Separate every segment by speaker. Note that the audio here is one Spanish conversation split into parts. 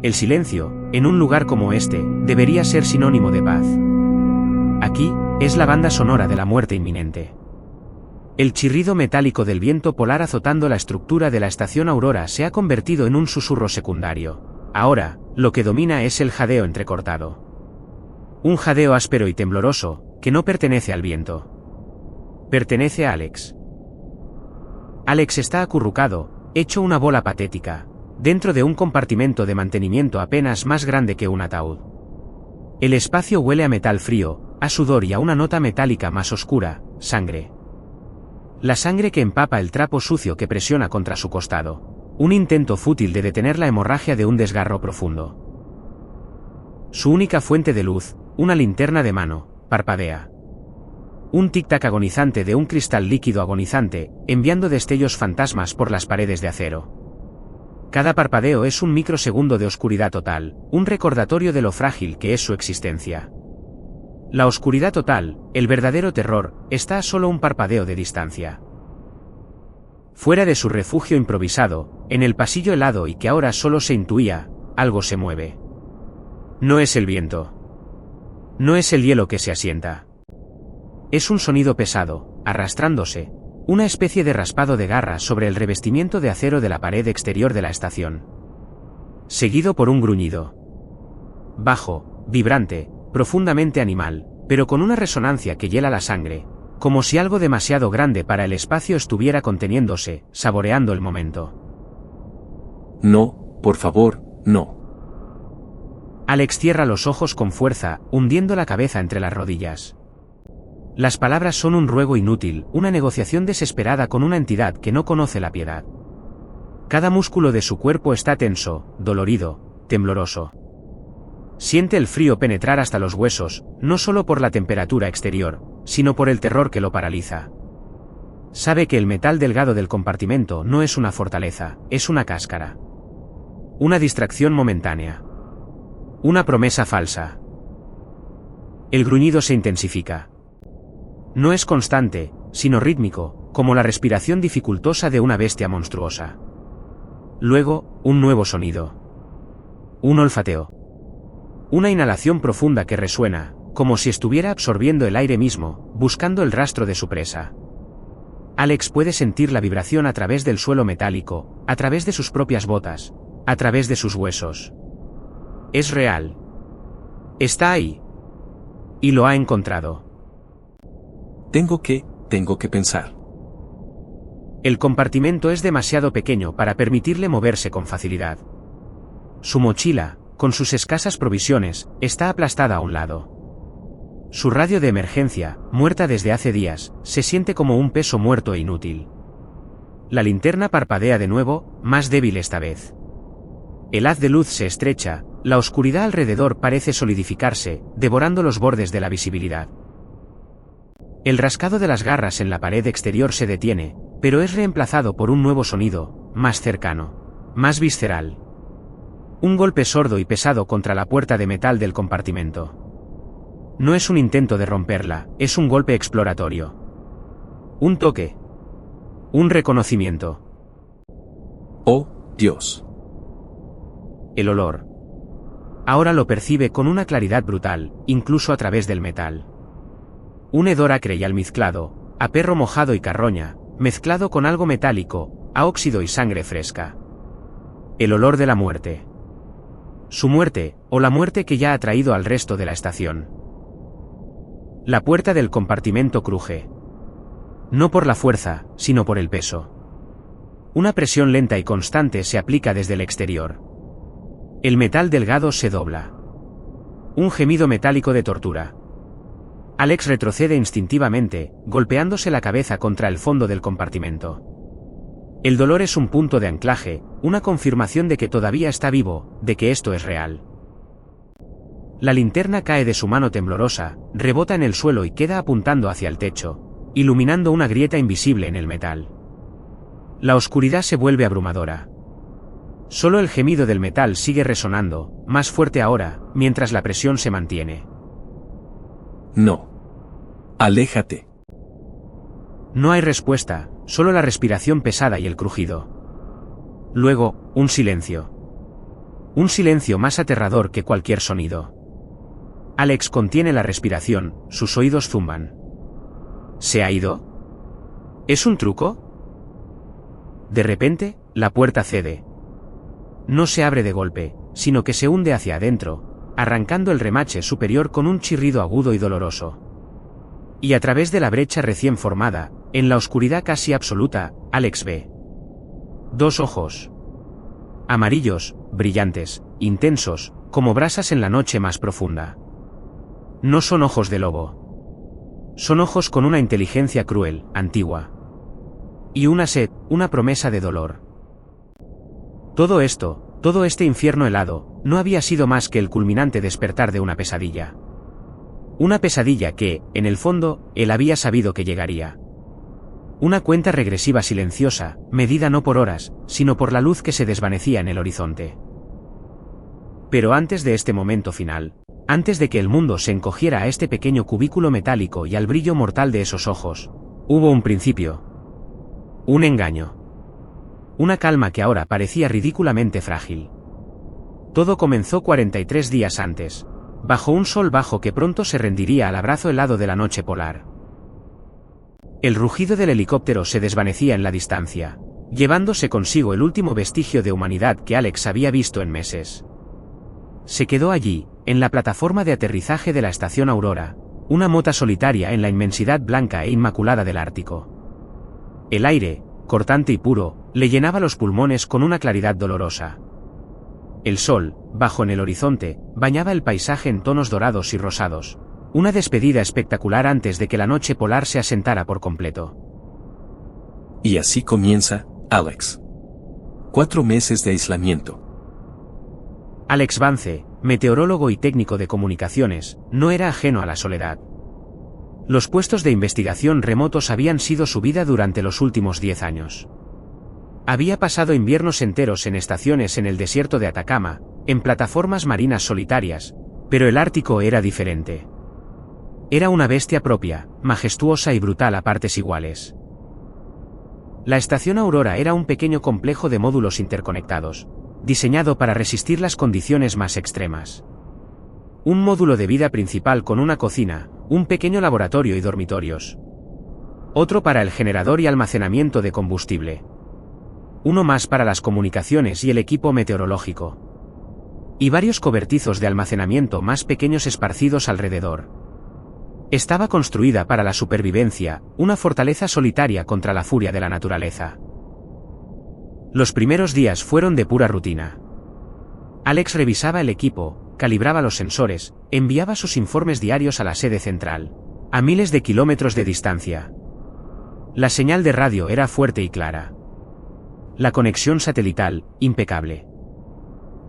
Speaker 1: El silencio, en un lugar como este, debería ser sinónimo de paz. Aquí, es la banda sonora de la muerte inminente. El chirrido metálico del viento polar azotando la estructura de la estación Aurora se ha convertido en un susurro secundario. Ahora, lo que domina es el jadeo entrecortado. Un jadeo áspero y tembloroso, que no pertenece al viento. Pertenece a Alex. Alex está acurrucado, hecho una bola patética, dentro de un compartimento de mantenimiento apenas más grande que un ataúd. El espacio huele a metal frío, a sudor y a una nota metálica más oscura, sangre. La sangre que empapa el trapo sucio que presiona contra su costado. Un intento fútil de detener la hemorragia de un desgarro profundo. Su única fuente de luz, una linterna de mano, parpadea. Un tic-tac agonizante de un cristal líquido agonizante, enviando destellos fantasmas por las paredes de acero. Cada parpadeo es un microsegundo de oscuridad total, un recordatorio de lo frágil que es su existencia. La oscuridad total, el verdadero terror, está a solo un parpadeo de distancia. Fuera de su refugio improvisado, en el pasillo helado y que ahora solo se intuía, algo se mueve. No es el viento. No es el hielo que se asienta. Es un sonido pesado, arrastrándose, una especie de raspado de garras sobre el revestimiento de acero de la pared exterior de la estación. Seguido por un gruñido. Bajo, vibrante, profundamente animal, pero con una resonancia que hiela la sangre, como si algo demasiado grande para el espacio estuviera conteniéndose, saboreando el momento.
Speaker 2: No, por favor, no.
Speaker 1: Alex cierra los ojos con fuerza, hundiendo la cabeza entre las rodillas. Las palabras son un ruego inútil, una negociación desesperada con una entidad que no conoce la piedad. Cada músculo de su cuerpo está tenso, dolorido, tembloroso. Siente el frío penetrar hasta los huesos, no solo por la temperatura exterior, sino por el terror que lo paraliza. Sabe que el metal delgado del compartimento no es una fortaleza, es una cáscara. Una distracción momentánea. Una promesa falsa. El gruñido se intensifica. No es constante, sino rítmico, como la respiración dificultosa de una bestia monstruosa. Luego, un nuevo sonido. Un olfateo. Una inhalación profunda que resuena, como si estuviera absorbiendo el aire mismo, buscando el rastro de su presa. Alex puede sentir la vibración a través del suelo metálico, a través de sus propias botas, a través de sus huesos. Es real. Está ahí. Y lo ha encontrado.
Speaker 2: Tengo que pensar.
Speaker 1: El compartimento es demasiado pequeño para permitirle moverse con facilidad. Su mochila, con sus escasas provisiones, está aplastada a un lado. Su radio de emergencia, muerta desde hace días, se siente como un peso muerto e inútil. La linterna parpadea de nuevo, más débil esta vez. El haz de luz se estrecha, la oscuridad alrededor parece solidificarse, devorando los bordes de la visibilidad. El rascado de las garras en la pared exterior se detiene, pero es reemplazado por un nuevo sonido, más cercano, más visceral. Un golpe sordo y pesado contra la puerta de metal del compartimento. No es un intento de romperla, es un golpe exploratorio. Un toque. Un reconocimiento.
Speaker 2: Oh, Dios.
Speaker 1: El olor. Ahora lo percibe con una claridad brutal, incluso a través del metal. Un hedor acre y almizclado, a perro mojado y carroña, mezclado con algo metálico, a óxido y sangre fresca. El olor de la muerte. Su muerte, o la muerte que ya ha traído al resto de la estación. La puerta del compartimento cruje. No por la fuerza, sino por el peso. Una presión lenta y constante se aplica desde el exterior. El metal delgado se dobla. Un gemido metálico de tortura. Alex retrocede instintivamente, golpeándose la cabeza contra el fondo del compartimento. El dolor es un punto de anclaje, una confirmación de que todavía está vivo, de que esto es real. La linterna cae de su mano temblorosa, rebota en el suelo y queda apuntando hacia el techo, iluminando una grieta invisible en el metal. La oscuridad se vuelve abrumadora. Solo el gemido del metal sigue resonando, más fuerte ahora, mientras la presión se mantiene.
Speaker 2: No. Aléjate.
Speaker 1: No hay respuesta, solo la respiración pesada y el crujido. Luego, un silencio. Un silencio más aterrador que cualquier sonido. Alex contiene la respiración, sus oídos zumban. ¿Se ha ido? ¿Es un truco? De repente, la puerta cede. No se abre de golpe, sino que se hunde hacia adentro, arrancando el remache superior con un chirrido agudo y doloroso. Y a través de la brecha recién formada, en la oscuridad casi absoluta, Alex ve 2 ojos. Amarillos, brillantes, intensos, como brasas en la noche más profunda. No son ojos de lobo. Son ojos con una inteligencia cruel, antigua. Y una sed, una promesa de dolor. Todo esto, todo este infierno helado, no había sido más que el culminante despertar de una pesadilla. Una pesadilla que, en el fondo, él había sabido que llegaría. Una cuenta regresiva silenciosa, medida no por horas, sino por la luz que se desvanecía en el horizonte. Pero antes de este momento final, antes de que el mundo se encogiera a este pequeño cubículo metálico y al brillo mortal de esos ojos, hubo un principio. Un engaño. Una calma que ahora parecía ridículamente frágil. Todo comenzó 43 días antes, bajo un sol bajo que pronto se rendiría al abrazo helado de la noche polar. El rugido del helicóptero se desvanecía en la distancia, llevándose consigo el último vestigio de humanidad que Alex había visto en meses. Se quedó allí, en la plataforma de aterrizaje de la estación Aurora, una mota solitaria en la inmensidad blanca e inmaculada del Ártico. El aire, cortante y puro, le llenaba los pulmones con una claridad dolorosa. El sol, bajo en el horizonte, bañaba el paisaje en tonos dorados y rosados. Una despedida espectacular antes de que la noche polar se asentara por completo.
Speaker 2: Y así comienza, Alex. 4 meses de aislamiento.
Speaker 1: Alex Vance, meteorólogo y técnico de comunicaciones, no era ajeno a la soledad. Los puestos de investigación remotos habían sido su vida durante los últimos 10 años. Había pasado inviernos enteros en estaciones en el desierto de Atacama, en plataformas marinas solitarias, pero el Ártico era diferente. Era una bestia propia, majestuosa y brutal a partes iguales. La estación Aurora era un pequeño complejo de módulos interconectados, diseñado para resistir las condiciones más extremas. Un módulo de vida principal con una cocina, un pequeño laboratorio y dormitorios. Otro para el generador y almacenamiento de combustible. Uno más para las comunicaciones y el equipo meteorológico. Y varios cobertizos de almacenamiento más pequeños esparcidos alrededor. Estaba construida para la supervivencia, una fortaleza solitaria contra la furia de la naturaleza. Los primeros días fueron de pura rutina. Alex revisaba el equipo, calibraba los sensores, enviaba sus informes diarios a la sede central, a miles de kilómetros de distancia. La señal de radio era fuerte y clara. La conexión satelital, impecable.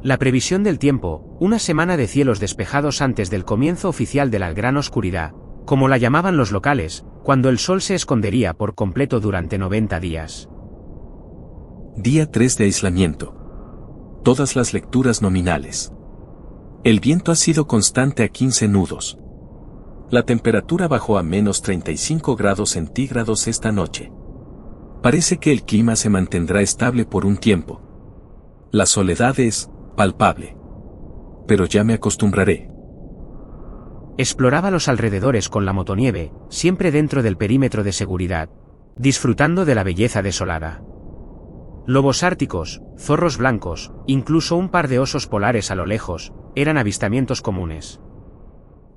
Speaker 1: La previsión del tiempo, una semana de cielos despejados antes del comienzo oficial de la gran oscuridad, como la llamaban los locales, cuando el sol se escondería por completo durante 90 días.
Speaker 2: Día 3 de aislamiento. Todas las lecturas nominales. El viento ha sido constante a 15 nudos. La temperatura bajó a menos 35 grados centígrados esta noche. Parece que el clima se mantendrá estable por un tiempo. La soledad es palpable. Pero ya me acostumbraré.
Speaker 1: Exploraba los alrededores con la motonieve, siempre dentro del perímetro de seguridad, disfrutando de la belleza desolada. Lobos árticos, zorros blancos, incluso un par de osos polares a lo lejos, eran avistamientos comunes.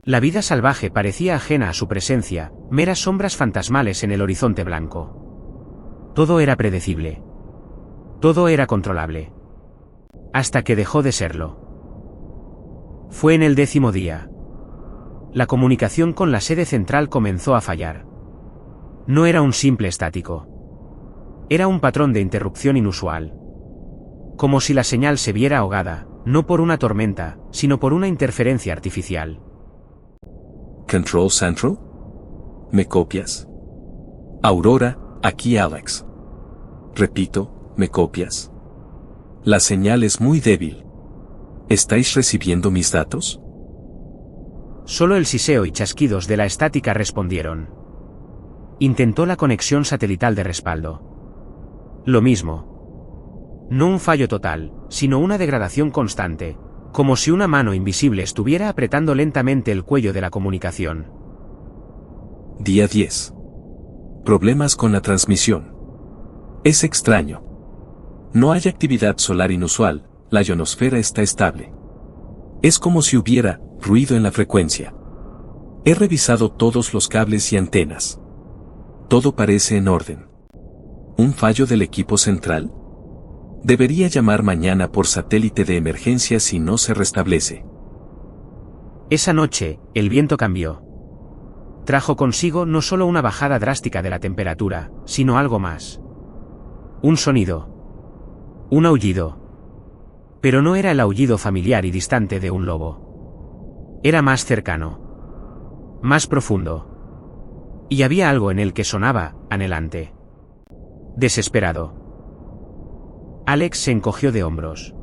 Speaker 1: La vida salvaje parecía ajena a su presencia, meras sombras fantasmales en el horizonte blanco. Todo era predecible. Todo era controlable. Hasta que dejó de serlo. Fue en el 10º día. La comunicación con la sede central comenzó a fallar. No era un simple estático. Era un patrón de interrupción inusual. Como si la señal se viera ahogada, no por una tormenta, sino por una interferencia artificial.
Speaker 2: Control Central? ¿Me copias? Aurora, aquí Alex. Repito, ¿me copias? La señal es muy débil. ¿Estáis recibiendo mis datos?
Speaker 1: Solo el siseo y chasquidos de la estática respondieron. Intentó la conexión satelital de respaldo. Lo mismo. No un fallo total, sino una degradación constante, como si una mano invisible estuviera apretando lentamente el cuello de la comunicación.
Speaker 2: Día 10. Problemas con la transmisión. Es extraño. No hay actividad solar inusual, la ionosfera está estable. Es como si hubiera ruido en la frecuencia. He revisado todos los cables y antenas. Todo parece en orden. ¿Un fallo del equipo central? Debería llamar mañana por satélite de emergencia si no se restablece.
Speaker 1: Esa noche, el viento cambió. Trajo consigo no solo una bajada drástica de la temperatura, sino algo más. Un sonido. Un aullido. Pero no era el aullido familiar y distante de un lobo. Era más cercano. Más profundo. Y había algo en él que sonaba, anhelante. Desesperado. Alex se encogió de hombros.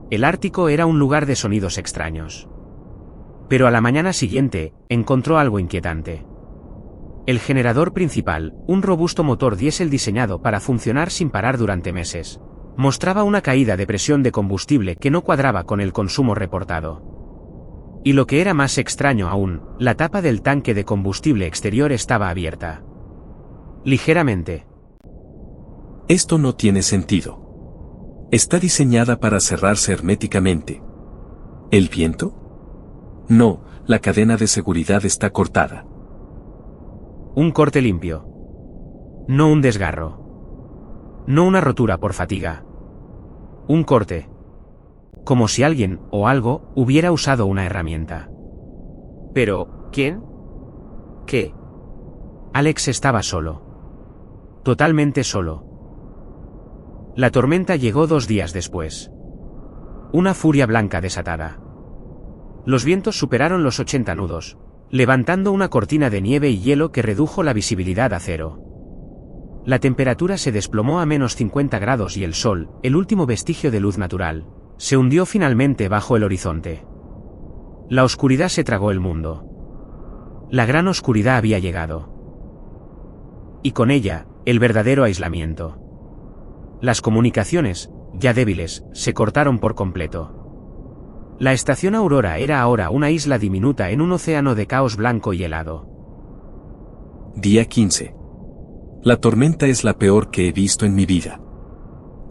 Speaker 1: El Ártico era un lugar de sonidos extraños. Pero a la mañana siguiente, encontró algo inquietante. El generador principal, un robusto motor diésel diseñado para funcionar sin parar durante meses, mostraba una caída de presión de combustible que no cuadraba con el consumo reportado. Y lo que era más extraño aún, la tapa del tanque de combustible exterior estaba abierta. Ligeramente.
Speaker 2: Esto no tiene sentido. Está diseñada para cerrarse herméticamente. ¿El viento? No, la cadena de seguridad está cortada.
Speaker 1: Un corte limpio. No un desgarro. No una rotura por fatiga. Un corte. Como si alguien, o algo, hubiera usado una herramienta. Pero, ¿quién? ¿Qué? Alex estaba solo. Totalmente solo. La tormenta llegó 2 días después. Una furia blanca desatada. Los vientos superaron los 80 nudos, levantando una cortina de nieve y hielo que redujo la visibilidad a cero. La temperatura se desplomó a menos 50 grados y el sol, el último vestigio de luz natural, se hundió finalmente bajo el horizonte. La oscuridad se tragó el mundo. La gran oscuridad había llegado. Y con ella, el verdadero aislamiento. Las comunicaciones, ya débiles, se cortaron por completo. La estación Aurora era ahora una isla diminuta en un océano de caos blanco y helado.
Speaker 2: Día 15. La tormenta es la peor que he visto en mi vida.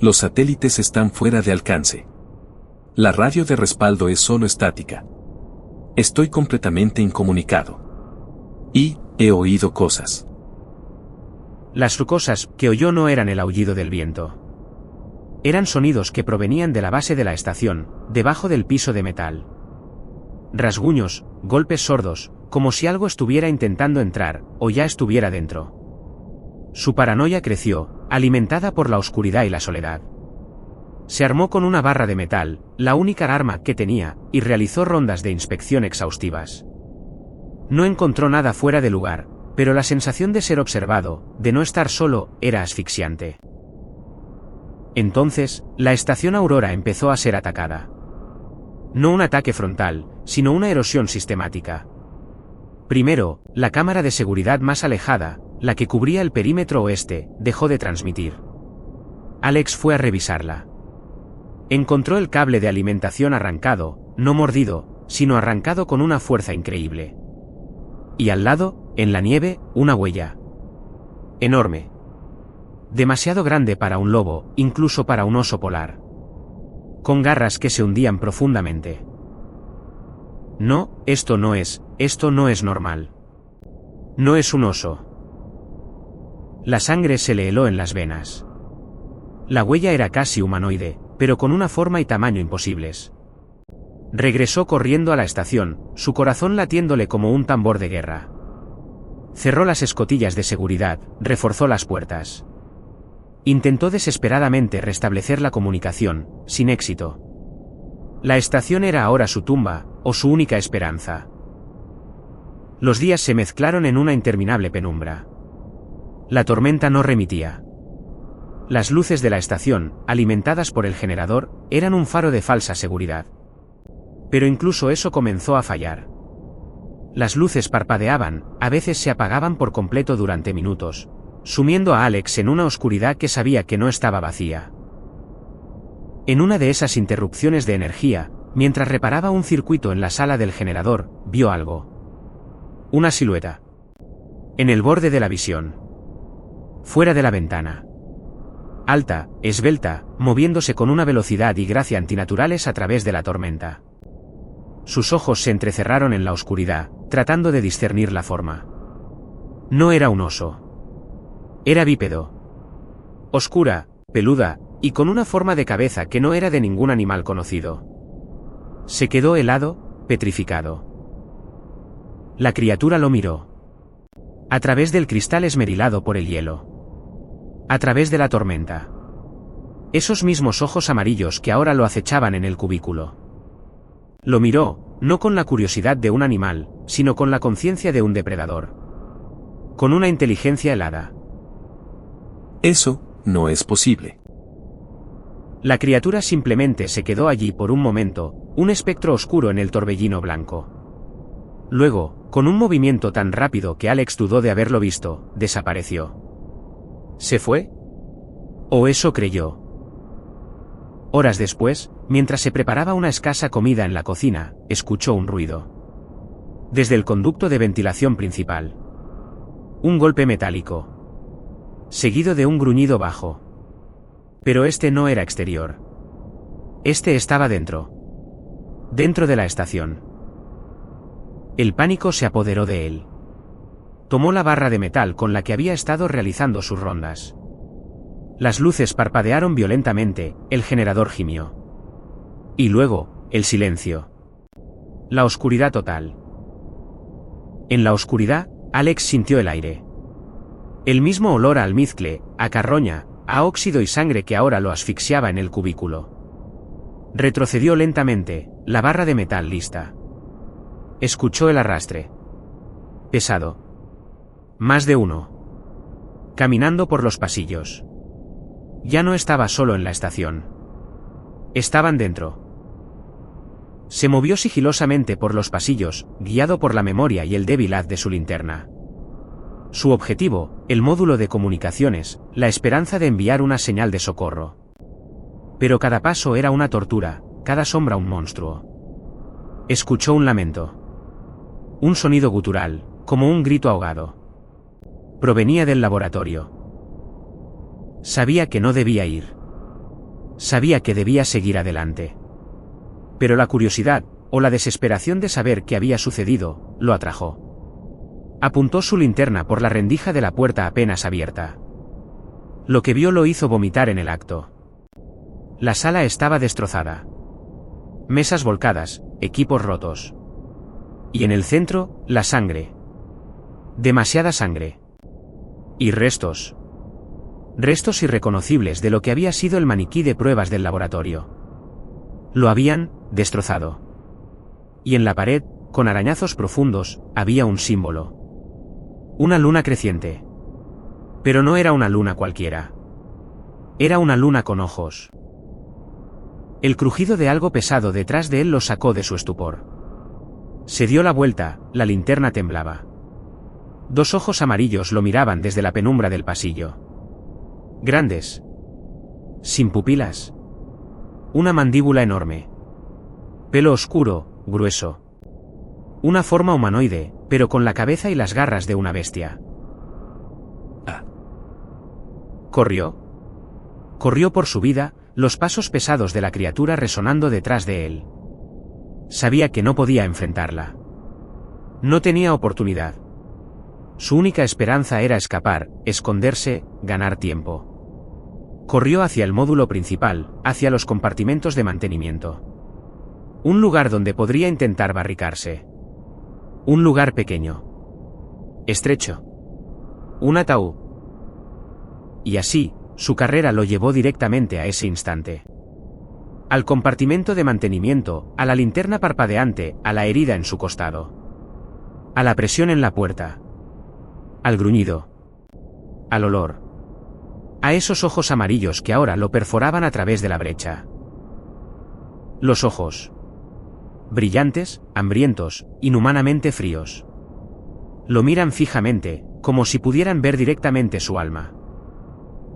Speaker 2: Los satélites están fuera de alcance. La radio de respaldo es solo estática. Estoy completamente incomunicado. Y he oído cosas.
Speaker 1: Las cosas que oyó no eran el aullido del viento. Eran sonidos que provenían de la base de la estación, debajo del piso de metal. Rasguños, golpes sordos, como si algo estuviera intentando entrar, o ya estuviera dentro. Su paranoia creció, alimentada por la oscuridad y la soledad. Se armó con una barra de metal, la única arma que tenía, y realizó rondas de inspección exhaustivas. No encontró nada fuera de lugar, pero la sensación de ser observado, de no estar solo, era asfixiante. Entonces, la estación Aurora empezó a ser atacada. No un ataque frontal, sino una erosión sistemática. Primero, la cámara de seguridad más alejada, la que cubría el perímetro oeste, dejó de transmitir. Alex fue a revisarla. Encontró el cable de alimentación arrancado, no mordido, sino arrancado con una fuerza increíble. Y al lado, en la nieve, una huella. Enorme. Demasiado grande para un lobo, incluso para un oso polar. Con garras que se hundían profundamente. No, esto no es normal. No es un oso. La sangre se le heló en las venas. La huella era casi humanoide, pero con una forma y tamaño imposibles. Regresó corriendo a la estación, su corazón latiéndole como un tambor de guerra. Cerró las escotillas de seguridad, reforzó las puertas. Intentó desesperadamente restablecer la comunicación, sin éxito. La estación era ahora su tumba, o su única esperanza. Los días se mezclaron en una interminable penumbra. La tormenta no remitía. Las luces de la estación, alimentadas por el generador, eran un faro de falsa seguridad. Pero incluso eso comenzó a fallar. Las luces parpadeaban, a veces se apagaban por completo durante minutos, sumiendo a Alex en una oscuridad que sabía que no estaba vacía. En una de esas interrupciones de energía, mientras reparaba un circuito en la sala del generador, vio algo. Una silueta. En el borde de la visión. Fuera de la ventana. Alta, esbelta, moviéndose con una velocidad y gracia antinaturales a través de la tormenta. Sus ojos se entrecerraron en la oscuridad, tratando de discernir la forma. No era un oso. Era bípedo. Oscura, peluda, y con una forma de cabeza que no era de ningún animal conocido. Se quedó helado, petrificado. La criatura lo miró. A través del cristal esmerilado por el hielo. A través de la tormenta. Esos mismos ojos amarillos que ahora lo acechaban en el cubículo. Lo miró, no con la curiosidad de un animal, sino con la conciencia de un depredador. Con una inteligencia helada.
Speaker 2: Eso no es posible.
Speaker 1: La criatura simplemente se quedó allí por un momento, un espectro oscuro en el torbellino blanco. Luego, con un movimiento tan rápido que Alex dudó de haberlo visto, desapareció. ¿Se fue? ¿O eso creyó? Horas después, mientras se preparaba una escasa comida en la cocina, escuchó un ruido. Desde el conducto de ventilación principal. Un golpe metálico. Seguido de un gruñido bajo. Pero este no era exterior. Este estaba dentro. Dentro de la estación. El pánico se apoderó de él. Tomó la barra de metal con la que había estado realizando sus rondas. Las luces parpadearon violentamente, el generador gimió. Y luego, el silencio. La oscuridad total. En la oscuridad, Alex sintió el aire. El mismo olor a almizcle, a carroña, a óxido y sangre que ahora lo asfixiaba en el cubículo. Retrocedió lentamente, la barra de metal lista. Escuchó el arrastre. Pesado. Más de uno. Caminando por los pasillos. Ya no estaba solo en la estación. Estaban dentro. Se movió sigilosamente por los pasillos, guiado por la memoria y el débil haz de su linterna. Su objetivo, el módulo de comunicaciones, la esperanza de enviar una señal de socorro. Pero cada paso era una tortura, cada sombra un monstruo. Escuchó un lamento. Un sonido gutural, como un grito ahogado. Provenía del laboratorio. Sabía que no debía ir. Sabía que debía seguir adelante. Pero la curiosidad, o la desesperación de saber qué había sucedido, lo atrajo. Apuntó su linterna por la rendija de la puerta apenas abierta. Lo que vio lo hizo vomitar en el acto. La sala estaba destrozada. Mesas volcadas, equipos rotos. Y en el centro, la sangre. Demasiada sangre. Y restos. Restos irreconocibles de lo que había sido el maniquí de pruebas del laboratorio. Lo habían destrozado. Y en la pared, con arañazos profundos, había un símbolo. Una luna creciente. Pero no era una luna cualquiera. Era una luna con ojos. El crujido de algo pesado detrás de él lo sacó de su estupor. Se dio la vuelta, la linterna temblaba. Dos ojos amarillos lo miraban desde la penumbra del pasillo. Grandes. Sin pupilas. Una mandíbula enorme. Pelo oscuro, grueso. Una forma humanoide, pero con la cabeza y las garras de una bestia. Corrió. Corrió por su vida, los pasos pesados de la criatura resonando detrás de él. Sabía que no podía enfrentarla. No tenía oportunidad. Su única esperanza era escapar, esconderse, ganar tiempo. Corrió hacia el módulo principal, hacia los compartimentos de mantenimiento. Un lugar donde podría intentar barricarse. Un lugar pequeño. Estrecho. Un ataúd. Y así, su carrera lo llevó directamente a ese instante. Al compartimento de mantenimiento, a la linterna parpadeante, a la herida en su costado. A la presión en la puerta. Al gruñido. Al olor. A esos ojos amarillos que ahora lo perforaban a través de la brecha. Los ojos. Brillantes, hambrientos, inhumanamente fríos. Lo miran fijamente, como si pudieran ver directamente su alma.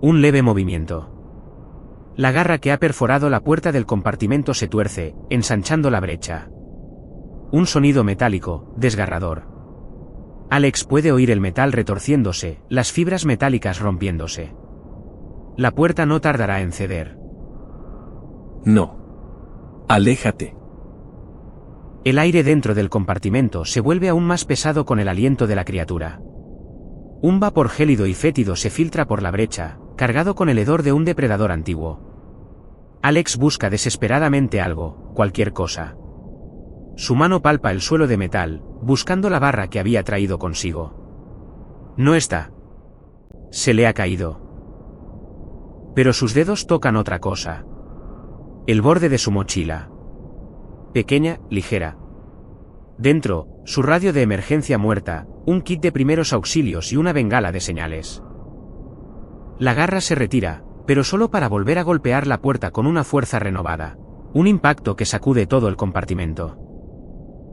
Speaker 1: Un leve movimiento. La garra que ha perforado la puerta del compartimento se tuerce, ensanchando la brecha. Un sonido metálico, desgarrador. Alex puede oír el metal retorciéndose, las fibras metálicas rompiéndose. La puerta no tardará en ceder.
Speaker 2: No. Aléjate.
Speaker 1: El aire dentro del compartimento se vuelve aún más pesado con el aliento de la criatura. Un vapor gélido y fétido se filtra por la brecha, cargado con el hedor de un depredador antiguo. Alex busca desesperadamente algo, cualquier cosa. Su mano palpa el suelo de metal, buscando la barra que había traído consigo. No está. Se le ha caído. Pero sus dedos tocan otra cosa. El borde de su mochila. Pequeña, ligera. Dentro, su radio de emergencia muerta, un kit de primeros auxilios y una bengala de señales. La garra se retira, pero solo para volver a golpear la puerta con una fuerza renovada. Un impacto que sacude todo el compartimento.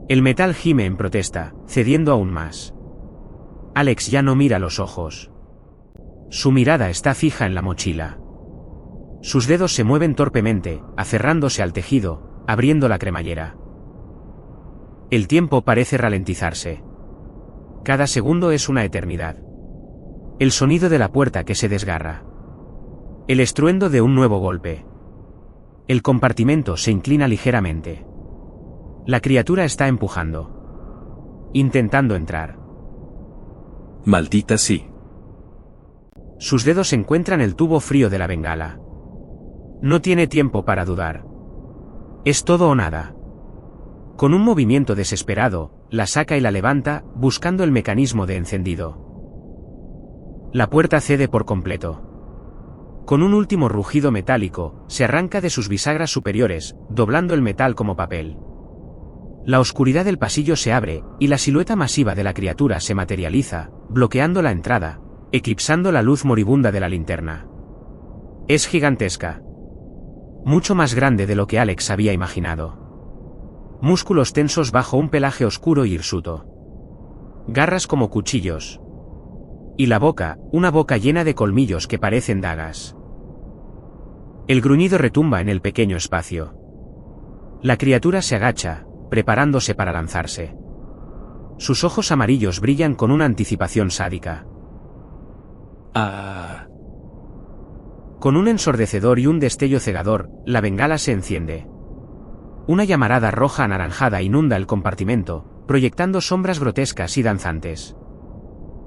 Speaker 1: El metal gime en protesta, cediendo aún más. Alex ya no mira los ojos. Su mirada está fija en la mochila. Sus dedos se mueven torpemente, aferrándose al tejido, abriendo la cremallera. El tiempo parece ralentizarse. Cada segundo es una eternidad. El sonido de la puerta que se desgarra. El estruendo de un nuevo golpe. El compartimento se inclina ligeramente. La criatura está empujando. Intentando entrar.
Speaker 2: Maldita sí.
Speaker 1: Sus dedos encuentran el tubo frío de la bengala. No tiene tiempo para dudar. Es todo o nada. Con un movimiento desesperado, la saca y la levanta, buscando el mecanismo de encendido. La puerta cede por completo. Con un último rugido metálico, se arranca de sus bisagras superiores, doblando el metal como papel. La oscuridad del pasillo se abre, y la silueta masiva de la criatura se materializa, bloqueando la entrada, eclipsando la luz moribunda de la linterna. Es gigantesca. Mucho más grande de lo que Alex había imaginado. Músculos tensos bajo un pelaje oscuro y hirsuto. Garras como cuchillos. Y la boca, una boca llena de colmillos que parecen dagas. El gruñido retumba en el pequeño espacio. La criatura se agacha, preparándose para lanzarse. Sus ojos amarillos brillan con una anticipación sádica.
Speaker 2: Ah.
Speaker 1: Con un ensordecedor y un destello cegador, la bengala se enciende. Una llamarada roja anaranjada inunda el compartimento, proyectando sombras grotescas y danzantes.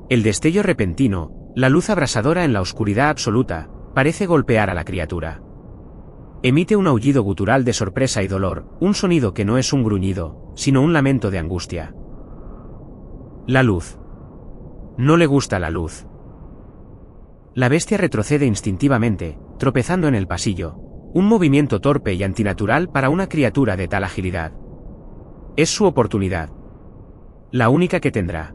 Speaker 1: El destello repentino, la luz abrasadora en la oscuridad absoluta, parece golpear a la criatura. Emite un aullido gutural de sorpresa y dolor, un sonido que no es un gruñido, sino un lamento de angustia. La luz. No le gusta la luz. La bestia retrocede instintivamente, tropezando en el pasillo, un movimiento torpe y antinatural para una criatura de tal agilidad. Es su oportunidad. La única que tendrá.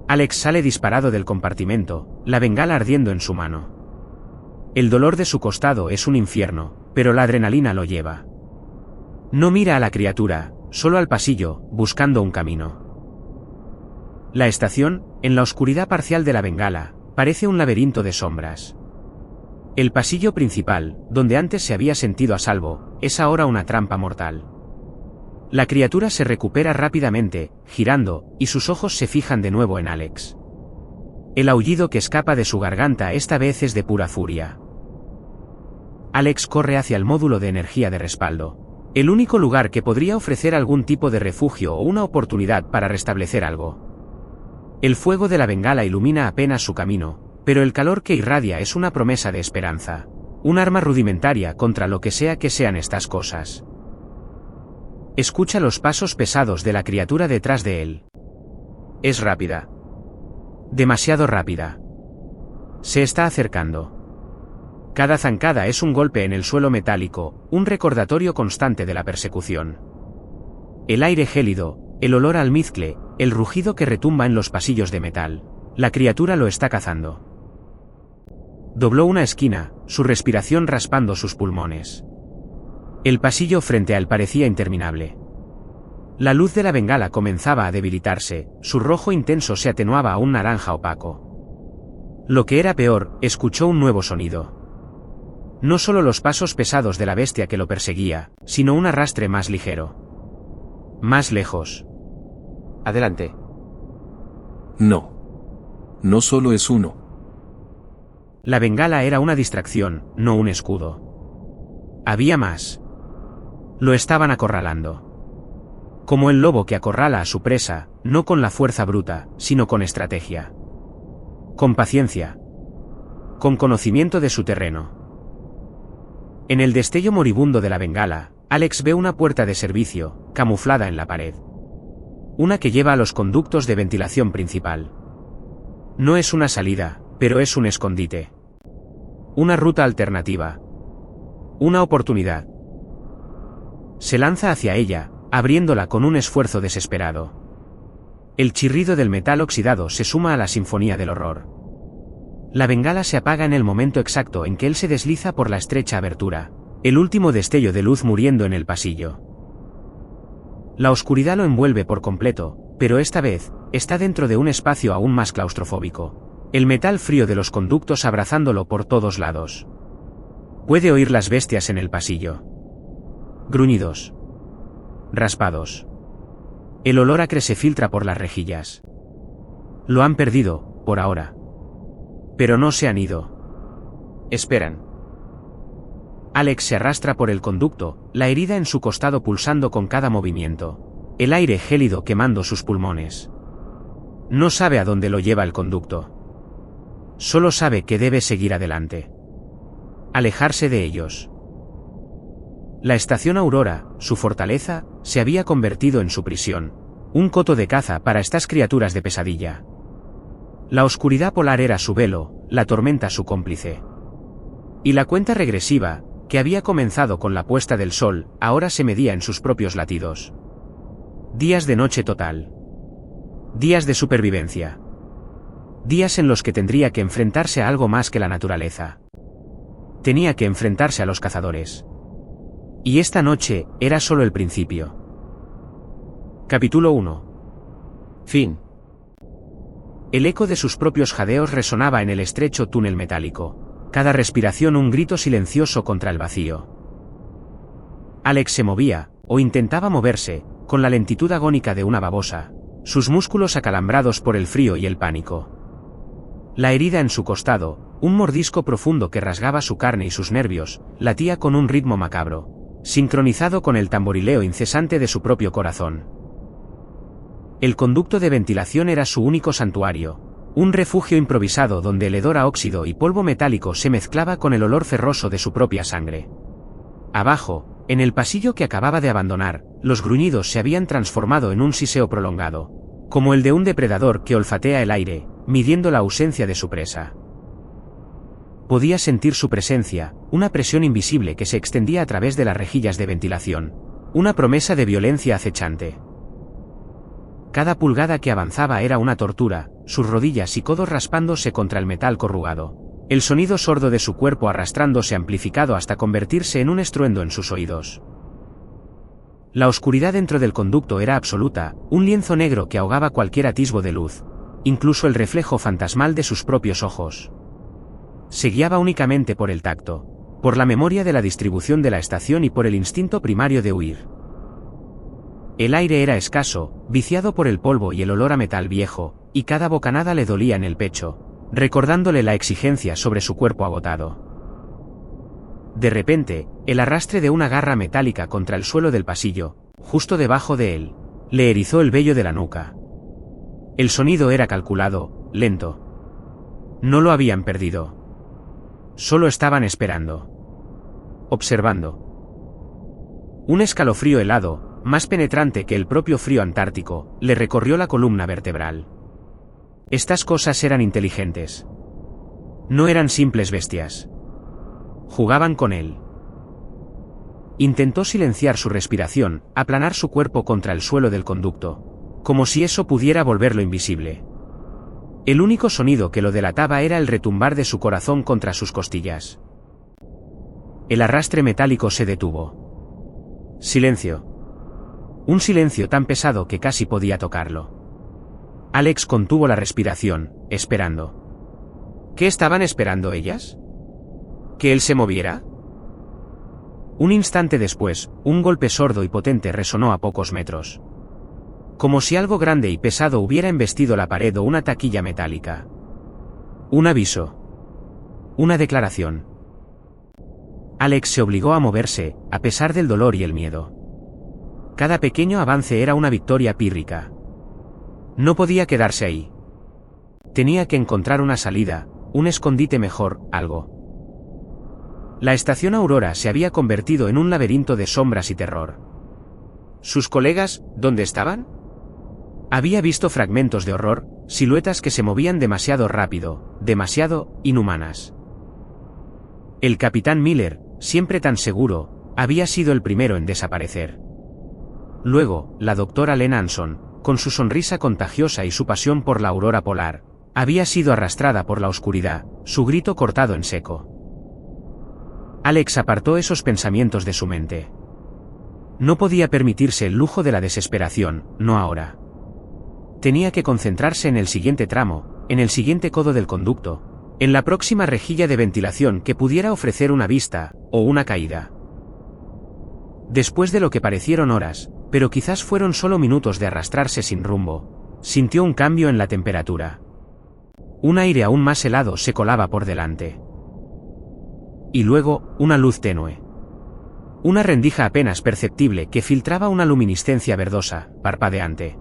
Speaker 1: Alex sale disparado del compartimento, la bengala ardiendo en su mano. El dolor de su costado es un infierno, pero la adrenalina lo lleva. No mira a la criatura, solo al pasillo, buscando un camino. La estación, en la oscuridad parcial de la bengala, parece un laberinto de sombras. El pasillo principal, donde antes se había sentido a salvo, es ahora una trampa mortal. La criatura se recupera rápidamente, girando, y sus ojos se fijan de nuevo en Alex. El aullido que escapa de su garganta esta vez es de pura furia. Alex corre hacia el módulo de energía de respaldo. El único lugar que podría ofrecer algún tipo de refugio o una oportunidad para restablecer algo. El fuego de la bengala ilumina apenas su camino, pero el calor que irradia es una promesa de esperanza. Un arma rudimentaria contra lo que sea que sean estas cosas. Escucha los pasos pesados de la criatura detrás de él. Es rápida. Demasiado rápida. Se está acercando. Cada zancada es un golpe en el suelo metálico, un recordatorio constante de la persecución. El aire gélido, el olor a almizcle, el rugido que retumba en los pasillos de metal. La criatura lo está cazando. Dobló una esquina, su respiración raspando sus pulmones. El pasillo frente a él parecía interminable. La luz de la bengala comenzaba a debilitarse, su rojo intenso se atenuaba a un naranja opaco. Lo que era peor, escuchó un nuevo sonido. No solo los pasos pesados de la bestia que lo perseguía, sino un arrastre más ligero. Más lejos.
Speaker 3: Adelante.
Speaker 2: No. No solo es uno.
Speaker 1: La bengala era una distracción, no un escudo. Había más. Lo estaban acorralando. Como el lobo que acorrala a su presa, no con la fuerza bruta, sino con estrategia. Con paciencia. Con conocimiento de su terreno. En el destello moribundo de la bengala, Alex ve una puerta de servicio, camuflada en la pared. Una que lleva a los conductos de ventilación principal. No es una salida, pero es un escondite. Una ruta alternativa. Una oportunidad. Se lanza hacia ella, abriéndola con un esfuerzo desesperado. El chirrido del metal oxidado se suma a la sinfonía del horror. La bengala se apaga en el momento exacto en que él se desliza por la estrecha abertura, el último destello de luz muriendo en el pasillo. La oscuridad lo envuelve por completo, pero esta vez, está dentro de un espacio aún más claustrofóbico. El metal frío de los conductos abrazándolo por todos lados. Puede oír las bestias en el pasillo. Gruñidos. Raspados. El olor acre se filtra por las rejillas. Lo han perdido, por ahora. Pero no se han ido.
Speaker 3: Esperan.
Speaker 1: Alex se arrastra por el conducto, la herida en su costado pulsando con cada movimiento. El aire gélido quemando sus pulmones. No sabe a dónde lo lleva el conducto. Solo sabe que debe seguir adelante. Alejarse de ellos. La estación Aurora, su fortaleza, se había convertido en su prisión. Un coto de caza para estas criaturas de pesadilla. La oscuridad polar era su velo, la tormenta su cómplice. Y la cuenta regresiva, que había comenzado con la puesta del sol, ahora se medía en sus propios latidos. Días de noche total. Días de supervivencia. Días en los que tendría que enfrentarse a algo más que la naturaleza. Tenía que enfrentarse a los cazadores. Y esta noche era solo el principio. Capítulo 1. Fin. El eco de sus propios jadeos resonaba en el estrecho túnel metálico. Cada respiración un grito silencioso contra el vacío. Alex se movía, o intentaba moverse, con la lentitud agónica de una babosa, sus músculos acalambrados por el frío y el pánico. La herida en su costado, un mordisco profundo que rasgaba su carne y sus nervios, latía con un ritmo macabro, sincronizado con el tamborileo incesante de su propio corazón. El conducto de ventilación era su único santuario, un refugio improvisado donde el hedor a óxido y polvo metálico se mezclaba con el olor ferroso de su propia sangre. Abajo, en el pasillo que acababa de abandonar, los gruñidos se habían transformado en un siseo prolongado, como el de un depredador que olfatea el aire, midiendo la ausencia de su presa. Podía sentir su presencia, una presión invisible que se extendía a través de las rejillas de ventilación, una promesa de violencia acechante. Cada pulgada que avanzaba era una tortura, sus rodillas y codos raspándose contra el metal corrugado. El sonido sordo de su cuerpo arrastrándose amplificado hasta convertirse en un estruendo en sus oídos. La oscuridad dentro del conducto era absoluta, un lienzo negro que ahogaba cualquier atisbo de luz, incluso el reflejo fantasmal de sus propios ojos. Se guiaba únicamente por el tacto, por la memoria de la distribución de la estación y por el instinto primario de huir. El aire era escaso, viciado por el polvo y el olor a metal viejo, y cada bocanada le dolía en el pecho, recordándole la exigencia sobre su cuerpo agotado. De repente, el arrastre de una garra metálica contra el suelo del pasillo, justo debajo de él, le erizó el vello de la nuca. El sonido era calculado, lento. No lo habían perdido. Solo estaban esperando. Observando. Un escalofrío helado, más penetrante que el propio frío antártico, le recorrió la columna vertebral. Estas cosas eran inteligentes. No eran simples bestias. Jugaban con él. Intentó silenciar su respiración, aplanar su cuerpo contra el suelo del conducto, como si eso pudiera volverlo invisible. El único sonido que lo delataba era el retumbar de su corazón contra sus costillas. El arrastre metálico se detuvo. Silencio. Un silencio tan pesado que casi podía tocarlo. Alex contuvo la respiración, esperando. ¿Qué estaban esperando ellas? ¿Que él se moviera? Un instante después, un golpe sordo y potente resonó a pocos metros. Como si algo grande y pesado hubiera embestido la pared o una taquilla metálica. Un aviso. Una declaración. Alex se obligó a moverse, a pesar del dolor y el miedo. Cada pequeño avance era una victoria pírrica. No podía quedarse ahí. Tenía que encontrar una salida, un escondite mejor, algo. La estación Aurora se había convertido en un laberinto de sombras y terror. ¿Sus colegas, dónde estaban? Había visto fragmentos de horror, siluetas que se movían demasiado rápido, demasiado inhumanas. El capitán Miller, siempre tan seguro, había sido el primero en desaparecer. Luego, la doctora Len Anson, con su sonrisa contagiosa y su pasión por la aurora polar, había sido arrastrada por la oscuridad, su grito cortado en seco. Alex apartó esos pensamientos de su mente. No podía permitirse el lujo de la desesperación, no ahora. Tenía que concentrarse en el siguiente tramo, en el siguiente codo del conducto, en la próxima rejilla de ventilación que pudiera ofrecer una vista, o una caída. Después de lo que parecieron horas, pero quizás fueron solo minutos de arrastrarse sin rumbo, sintió un cambio en la temperatura. Un aire aún más helado se colaba por delante. Y luego, una luz tenue. Una rendija apenas perceptible que filtraba una luminiscencia verdosa, parpadeante.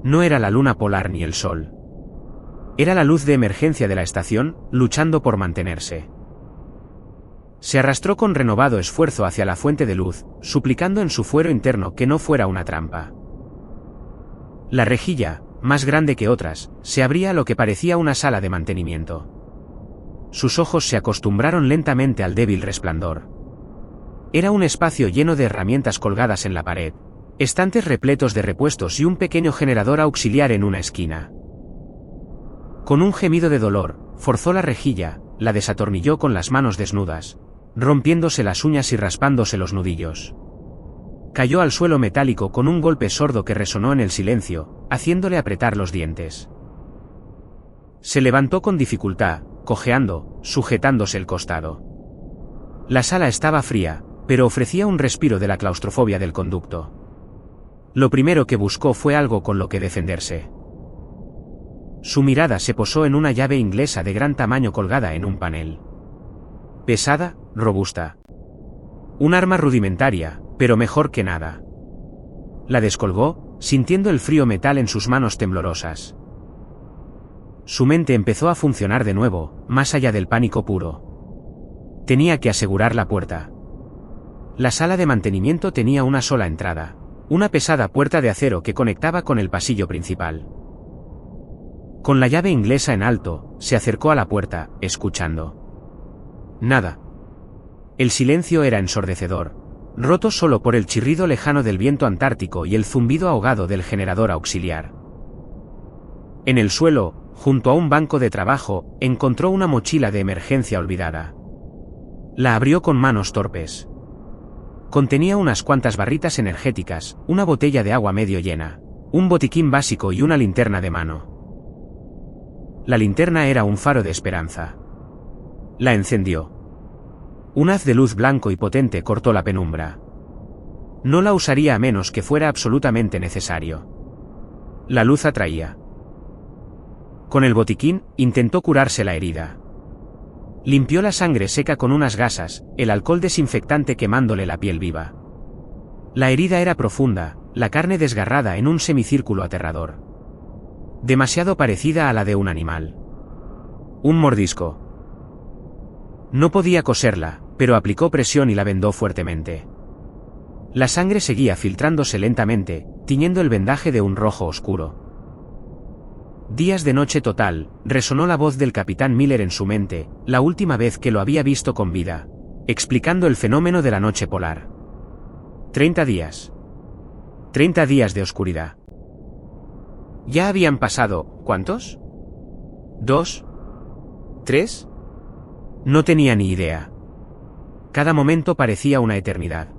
Speaker 1: No era la luna polar ni el sol. Era la luz de emergencia de la estación, luchando por mantenerse. Se arrastró con renovado esfuerzo hacia la fuente de luz, suplicando en su fuero interno que no fuera una trampa. La rejilla, más grande que otras, se abría a lo que parecía una sala de mantenimiento. Sus ojos se acostumbraron lentamente al débil resplandor. Era un espacio lleno de herramientas colgadas en la pared, estantes repletos de repuestos y un pequeño generador auxiliar en una esquina. Con un gemido de dolor, forzó la rejilla, la desatornilló con las manos desnudas, rompiéndose las uñas y raspándose los nudillos. Cayó al suelo metálico con un golpe sordo que resonó en el silencio, haciéndole apretar los dientes. Se levantó con dificultad, cojeando, sujetándose el costado. La sala estaba fría, pero ofrecía un respiro de la claustrofobia del conducto. Lo primero que buscó fue algo con lo que defenderse. Su mirada se posó en una llave inglesa de gran tamaño colgada en un panel. Pesada, robusta. Un arma rudimentaria, pero mejor que nada. La descolgó, sintiendo el frío metal en sus manos temblorosas. Su mente empezó a funcionar de nuevo, más allá del pánico puro. Tenía que asegurar la puerta. La sala de mantenimiento tenía una sola entrada, una pesada puerta de acero que conectaba con el pasillo principal. Con la llave inglesa en alto, se acercó a la puerta, escuchando. Nada. El silencio era ensordecedor, roto solo por el chirrido lejano del viento antártico y el zumbido ahogado del generador auxiliar. En el suelo, junto a un banco de trabajo, encontró una mochila de emergencia olvidada. La abrió con manos torpes. Contenía unas cuantas barritas energéticas, una botella de agua medio llena, un botiquín básico y una linterna de mano. La linterna era un faro de esperanza. La encendió. Un haz de luz blanco y potente cortó la penumbra. No la usaría a menos que fuera absolutamente necesario. La luz atraía. Con el botiquín, intentó curarse la herida. Limpió la sangre seca con unas gasas, el alcohol desinfectante quemándole la piel viva. La herida era profunda, la carne desgarrada en un semicírculo aterrador. Demasiado parecida a la de un animal. Un mordisco. No podía coserla, pero aplicó presión y la vendó fuertemente. La sangre seguía filtrándose lentamente, tiñendo el vendaje de un rojo oscuro. Días de noche total, resonó la voz del capitán Miller en su mente, la última vez que lo había visto con vida, explicando el fenómeno de la noche polar. 30 días. 30 días de oscuridad. Ya habían pasado, ¿cuántos? ¿2? ¿3? No tenía ni idea. Cada momento parecía una eternidad.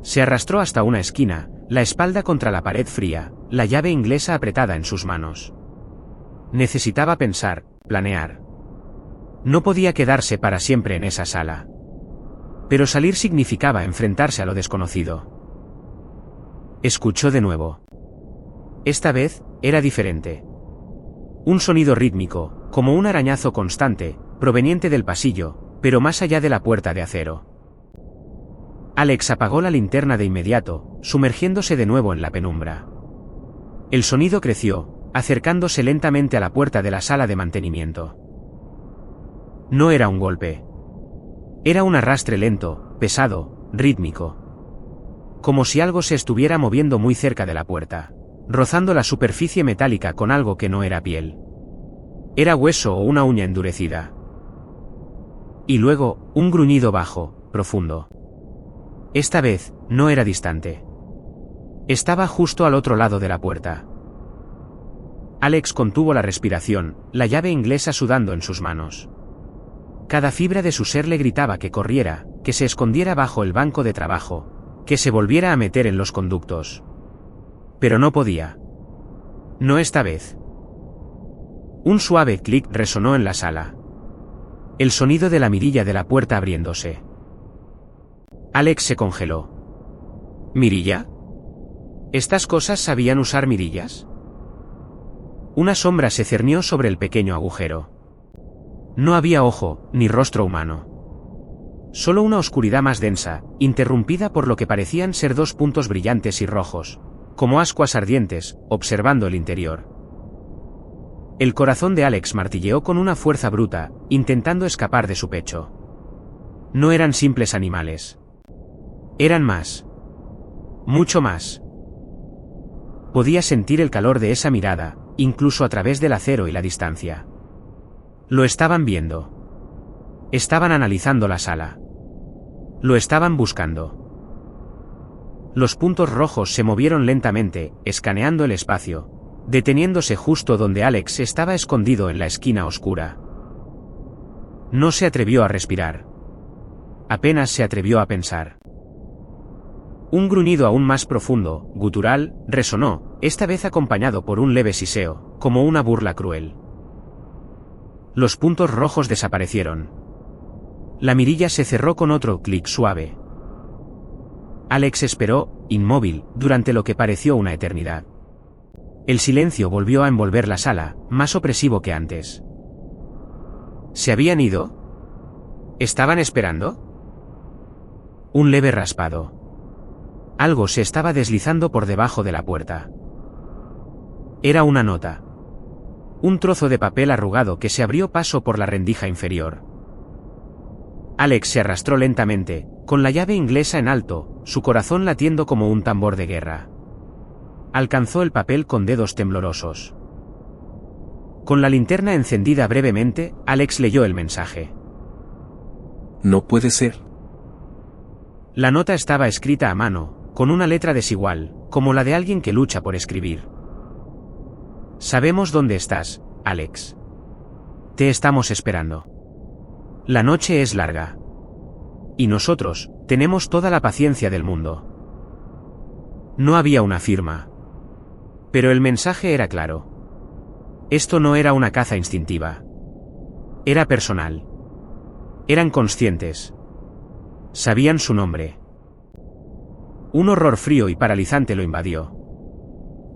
Speaker 1: Se arrastró hasta una esquina, la espalda contra la pared fría, la llave inglesa apretada en sus manos. Necesitaba pensar, planear. No podía quedarse para siempre en esa sala. Pero salir significaba enfrentarse a lo desconocido. Escuchó de nuevo. Esta vez, era diferente. Un sonido rítmico, como un arañazo constante, proveniente del pasillo, pero más allá de la puerta de acero. Alex apagó la linterna de inmediato, sumergiéndose de nuevo en la penumbra. El sonido creció, acercándose lentamente a la puerta de la sala de mantenimiento. No era un golpe. Era un arrastre lento, pesado, rítmico. Como si algo se estuviera moviendo muy cerca de la puerta, rozando la superficie metálica con algo que no era piel. Era hueso o una uña endurecida. Y luego, un gruñido bajo, profundo. Esta vez, no era distante. Estaba justo al otro lado de la puerta. Alex contuvo la respiración, la llave inglesa sudando en sus manos. Cada fibra de su ser le gritaba que corriera, que se escondiera bajo el banco de trabajo, que se volviera a meter en los conductos. Pero no podía. No esta vez. Un suave clic resonó en la sala. El sonido de la mirilla de la puerta abriéndose. Alex se congeló. ¿Mirilla? ¿Estas cosas sabían usar mirillas? Una sombra se cernió sobre el pequeño agujero. No había ojo, ni rostro humano. Solo una oscuridad más densa, interrumpida por lo que parecían ser dos puntos brillantes y rojos, como ascuas ardientes, observando el interior. El corazón de Alex martilleó con una fuerza bruta, intentando escapar de su pecho. No eran simples animales. Eran más. Mucho más. Podía sentir el calor de esa mirada, incluso a través del acero y la distancia. Lo estaban viendo. Estaban analizando la sala. Lo estaban buscando. Los puntos rojos se movieron lentamente, escaneando el espacio, deteniéndose justo donde Alex estaba escondido en la esquina oscura. No se atrevió a respirar. Apenas se atrevió a pensar. Un gruñido aún más profundo, gutural, resonó, esta vez acompañado por un leve siseo, como una burla cruel. Los puntos rojos desaparecieron. La mirilla se cerró con otro clic suave. Alex esperó, inmóvil, durante lo que pareció una eternidad. El silencio volvió a envolver la sala, más opresivo que antes. ¿Se habían ido? ¿Estaban esperando? Un leve raspado. Algo se estaba deslizando por debajo de la puerta. Era una nota. Un trozo de papel arrugado que se abrió paso por la rendija inferior. Alex se arrastró lentamente, con la llave inglesa en alto, su corazón latiendo como un tambor de guerra. Alcanzó el papel con dedos temblorosos. Con la linterna encendida brevemente, Alex leyó el mensaje.
Speaker 2: No puede ser.
Speaker 1: La nota estaba escrita a mano, con una letra desigual, como la de alguien que lucha por escribir. Sabemos dónde estás, Alex. Te estamos esperando. La noche es larga. Y nosotros, tenemos toda la paciencia del mundo. No había una firma. Pero el mensaje era claro. Esto no era una caza instintiva. Era personal. Eran conscientes. Sabían su nombre. Un horror frío y paralizante lo invadió.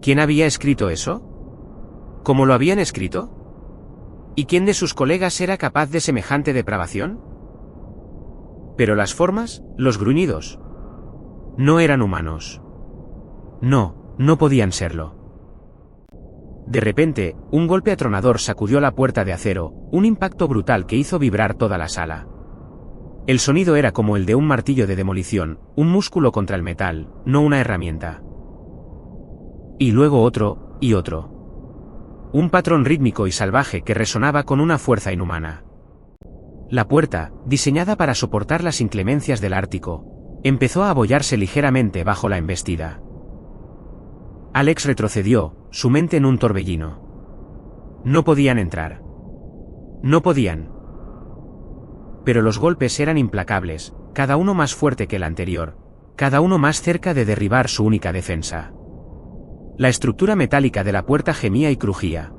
Speaker 1: ¿Quién había escrito eso? ¿Cómo lo habían escrito? ¿Y quién de sus colegas era capaz de semejante depravación? Pero las formas, los gruñidos, no eran humanos. No, no podían serlo. De repente, un golpe atronador sacudió la puerta de acero, un impacto brutal que hizo vibrar toda la sala. El sonido era como el de un martillo de demolición, un músculo contra el metal, no una herramienta. Y luego otro, y otro. Un patrón rítmico y salvaje que resonaba con una fuerza inhumana. La puerta, diseñada para soportar las inclemencias del Ártico, empezó a abollarse ligeramente bajo la embestida. Alex retrocedió, su mente en un torbellino. No podían entrar. No podían. Pero los golpes eran implacables, cada uno más fuerte que el anterior, cada uno más cerca de derribar su única defensa. La estructura metálica de la puerta gemía y crujía.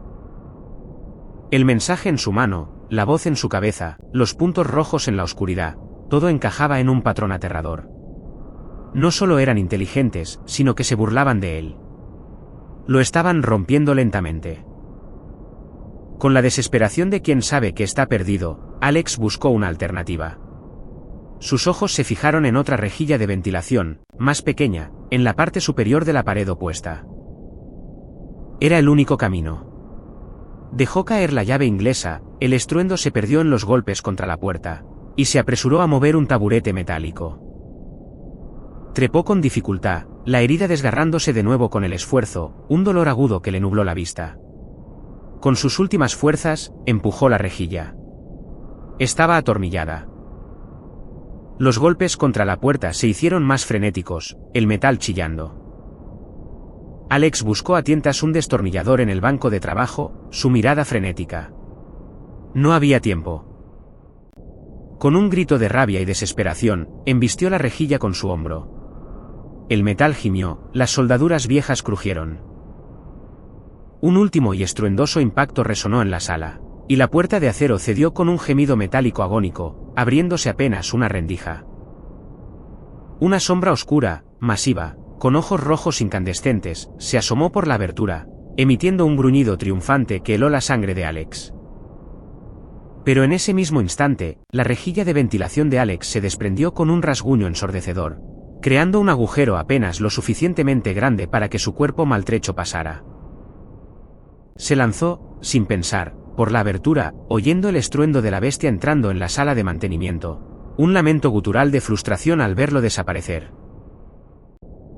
Speaker 1: El mensaje en su mano, la voz en su cabeza, los puntos rojos en la oscuridad, todo encajaba en un patrón aterrador. No solo eran inteligentes, sino que se burlaban de él. Lo estaban rompiendo lentamente. Con la desesperación de quien sabe que está perdido, Alex buscó una alternativa. Sus ojos se fijaron en otra rejilla de ventilación, más pequeña, en la parte superior de la pared opuesta. Era el único camino. Dejó caer la llave inglesa, el estruendo se perdió en los golpes contra la puerta, y se apresuró a mover un taburete metálico. Trepó con dificultad, la herida desgarrándose de nuevo con el esfuerzo, un dolor agudo que le nubló la vista. Con sus últimas fuerzas, empujó la rejilla. Estaba atornillada. Los golpes contra la puerta se hicieron más frenéticos, el metal chillando. Alex buscó a tientas un destornillador en el banco de trabajo, su mirada frenética. No había tiempo. Con un grito de rabia y desesperación, embistió la rejilla con su hombro. El metal gimió, las soldaduras viejas crujieron. Un último y estruendoso impacto resonó en la sala, y la puerta de acero cedió con un gemido metálico agónico, abriéndose apenas una rendija. Una sombra oscura, masiva, con ojos rojos incandescentes, se asomó por la abertura, emitiendo un gruñido triunfante que heló la sangre de Alex. Pero en ese mismo instante, la rejilla de ventilación de Alex se desprendió con un rasguño ensordecedor, creando un agujero apenas lo suficientemente grande para que su cuerpo maltrecho pasara. Se lanzó, sin pensar, por la abertura, oyendo el estruendo de la bestia entrando en la sala de mantenimiento, un lamento gutural de frustración al verlo desaparecer.